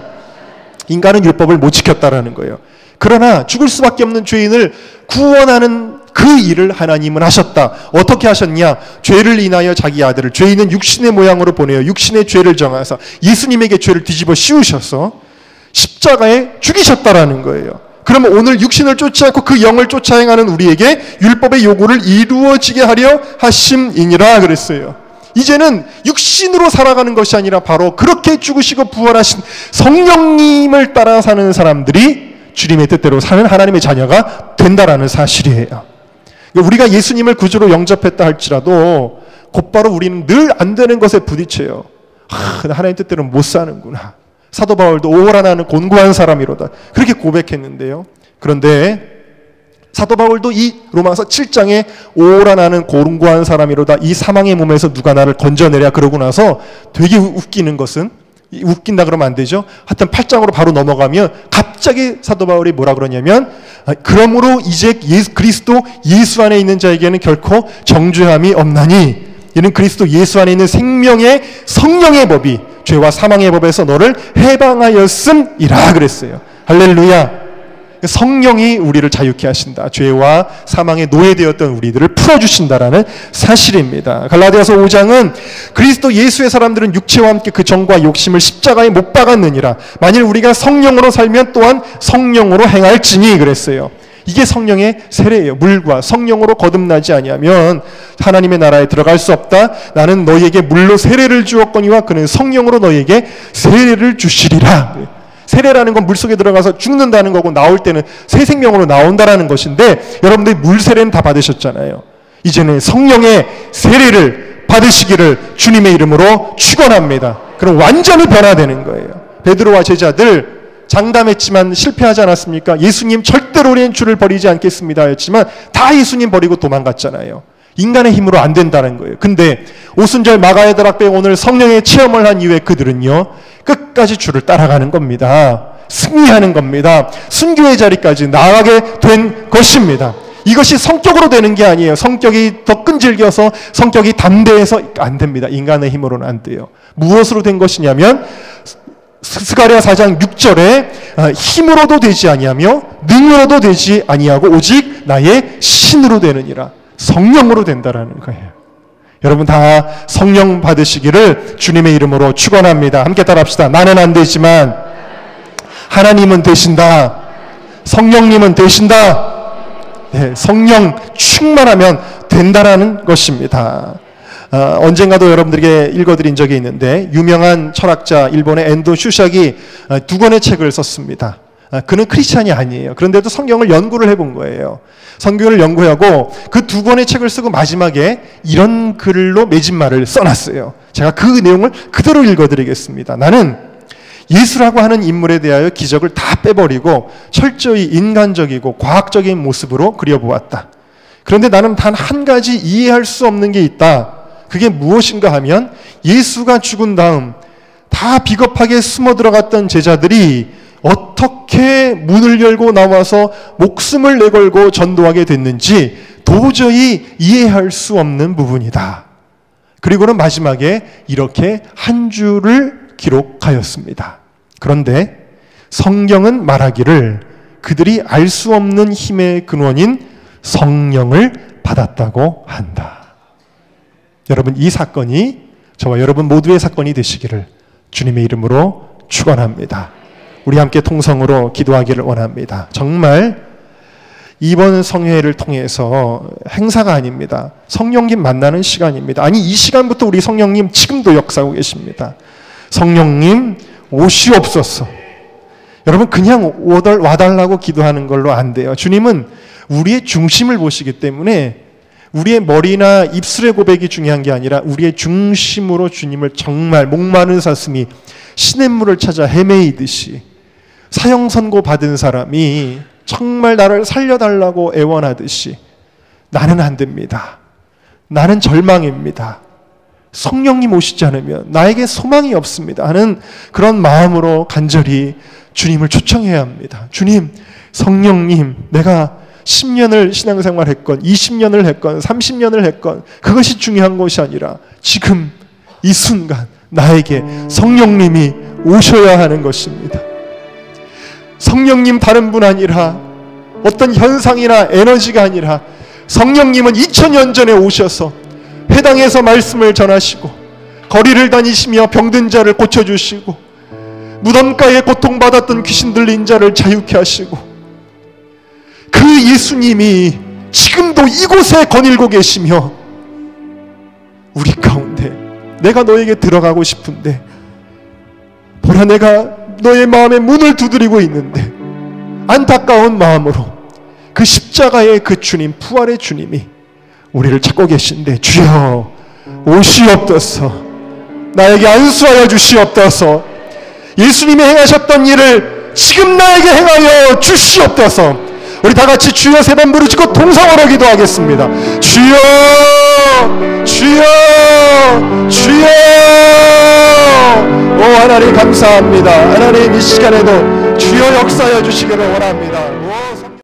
인간은 율법을 못 지켰다라는 거예요. 그러나 죽을 수밖에 없는 죄인을 구원하는 그 일을 하나님은 하셨다. 어떻게 하셨냐? 죄를 인하여 자기 아들을, 죄 있는 육신의 모양으로 보내어 육신의 죄를 정하사 예수님에게 죄를 뒤집어 씌우셔서 십자가에 죽이셨다라는 거예요. 그러면 오늘 육신을 쫓지 않고 그 영을 쫓아 행하는 우리에게 율법의 요구를 이루어지게 하려 하심이니라 그랬어요. 이제는 육신으로 살아가는 것이 아니라 바로 그렇게 죽으시고 부활하신 성령님을 따라 사는 사람들이 주님의 뜻대로 사는 하나님의 자녀가 된다라는 사실이에요. 우리가 예수님을 구주로 영접했다 할지라도 곧바로 우리는 늘 안 되는 것에 부딪혀요. 하나님 뜻대로 못 사는구나. 사도 바울도 오호라 나는 곤고한 사람이로다. 그렇게 고백했는데요. 그런데 사도 바울도 이 로마서 7장에 오호라 나는 곤고한 사람이로다. 이 사망의 몸에서 누가 나를 건져내랴 그러고 나서 되게 웃기는 것은, 웃긴다 그러면 안 되죠. 하여튼 8장으로 바로 넘어가면 갑자기 사도 바울이 뭐라 그러냐면 그러므로 이제 그리스도 예수 안에 있는 자에게는 결코 정죄함이 없나니 이는 그리스도 예수 안에 있는 생명의 성령의 법이 죄와 사망의 법에서 너를 해방하였음이라 그랬어요. 할렐루야. 성령이 우리를 자유케 하신다. 죄와 사망에 노예되었던 우리들을 풀어주신다라는 사실입니다. 갈라디아서 5장은 그리스도 예수의 사람들은 육체와 함께 그 정과 욕심을 십자가에 못 박았느니라. 만일 우리가 성령으로 살면 또한 성령으로 행할지니 그랬어요. 이게 성령의 세례예요. 물과 성령으로 거듭나지 아니하면 하나님의 나라에 들어갈 수 없다. 나는 너희에게 물로 세례를 주었거니와 그는 성령으로 너희에게 세례를 주시리라. 세례라는 건 물속에 들어가서 죽는다는 거고 나올 때는 새 생명으로 나온다라는 것인데 여러분들이 물 세례는 다 받으셨잖아요. 이제는 성령의 세례를 받으시기를 주님의 이름으로 축원합니다. 그럼 완전히 변화되는 거예요. 베드로와 제자들 장담했지만 실패하지 않았습니까? 예수님 절대로 우리는 주를 버리지 않겠습니다 했지만 다 예수님 버리고 도망갔잖아요. 인간의 힘으로 안 된다는 거예요. 근데 오순절 마가의 다락방에 오늘 성령의 체험을 한 이후에 그들은요 끝까지 주를 따라가는 겁니다. 승리하는 겁니다. 순교의 자리까지 나아가게 된 것입니다. 이것이 성격으로 되는 게 아니에요. 성격이 더 끈질겨서 성격이 담대해서 안 됩니다. 인간의 힘으로는 안 돼요. 무엇으로 된 것이냐면 스가랴 4장 6절에 힘으로도 되지 아니하며 능으로도 되지 아니하고 오직 나의 신으로 되느니라. 성령으로 된다라는 거예요. 여러분 다 성령 받으시기를 주님의 이름으로 축원합니다. 함께 따라합시다. 나는 안 되지만 하나님은 되신다. 성령님은 되신다. 네, 성령 충만하면 된다라는 것입니다. 언젠가도 여러분들에게 읽어드린 적이 있는데 유명한 철학자 일본의 엔도 슈샥이 두 권의 책을 썼습니다. 그는 크리스찬이 아니에요. 그런데도 성경을 연구를 해본 거예요. 성경을 연구하고 그 두 권의 책을 쓰고 마지막에 이런 글로 맺은말을 써놨어요. 제가 그 내용을 그대로 읽어드리겠습니다. 나는 예수라고 하는 인물에 대하여 기적을 다 빼버리고 철저히 인간적이고 과학적인 모습으로 그려보았다. 그런데 나는 단 한 가지 이해할 수 없는 게 있다. 그게 무엇인가 하면 예수가 죽은 다음 다 비겁하게 숨어 들어갔던 제자들이 어떻게 문을 열고 나와서 목숨을 내걸고 전도하게 됐는지 도저히 이해할 수 없는 부분이다. 그리고는 마지막에 이렇게 한 줄을 기록하였습니다. 그런데 성경은 말하기를 그들이 알 수 없는 힘의 근원인 성령을 받았다고 한다. 여러분, 이 사건이 저와 여러분 모두의 사건이 되시기를 주님의 이름으로 축원합니다. 우리 함께 통성으로 기도하기를 원합니다. 정말 이번 성회를 통해서 행사가 아닙니다. 성령님 만나는 시간입니다. 아니, 이 시간부터 우리 성령님 지금도 역사하고 계십니다. 성령님 오시옵소서. 여러분, 그냥 와달라고 기도하는 걸로 안 돼요. 주님은 우리의 중심을 보시기 때문에 우리의 머리나 입술의 고백이 중요한 게 아니라 우리의 중심으로 주님을 정말 목마른 사슴이 시냇물을 찾아 헤매이듯이 사형 선고 받은 사람이 정말 나를 살려달라고 애원하듯이 나는 안 됩니다. 나는 절망입니다. 성령님 오시지 않으면 나에게 소망이 없습니다 하는 그런 마음으로 간절히 주님을 초청해야 합니다. 주님, 성령님, 내가 10년을 신앙생활 했건 20년을 했건 30년을 했건 그것이 중요한 것이 아니라 지금 이 순간 나에게 성령님이 오셔야 하는 것입니다. 성령님 다른 분 아니라 어떤 현상이나 에너지가 아니라 성령님은 2000년 전에 오셔서 회당에서 말씀을 전하시고 거리를 다니시며 병든 자를 고쳐주시고 무덤가에 고통받았던 귀신 들린 자를 자유케 하시고 그 예수님이 지금도 이곳에 거닐고 계시며 우리 가운데 내가 너에게 들어가고 싶은데 보라, 내가 너의 마음에 문을 두드리고 있는데 안타까운 마음으로 그 십자가의 그 주님, 부활의 주님이 우리를 찾고 계신데 주여 오시옵소서. 나에게 안수하여 주시옵소서. 예수님이 행하셨던 일을 지금 나에게 행하여 주시옵소서. 우리 다 같이 주여 3번 부르짖고 동성으로 기도하겠습니다. 주여, 주여, 주여. 오 하나님 감사합니다. 하나님 이 시간에도 주여 역사하여 주시기를 원합니다.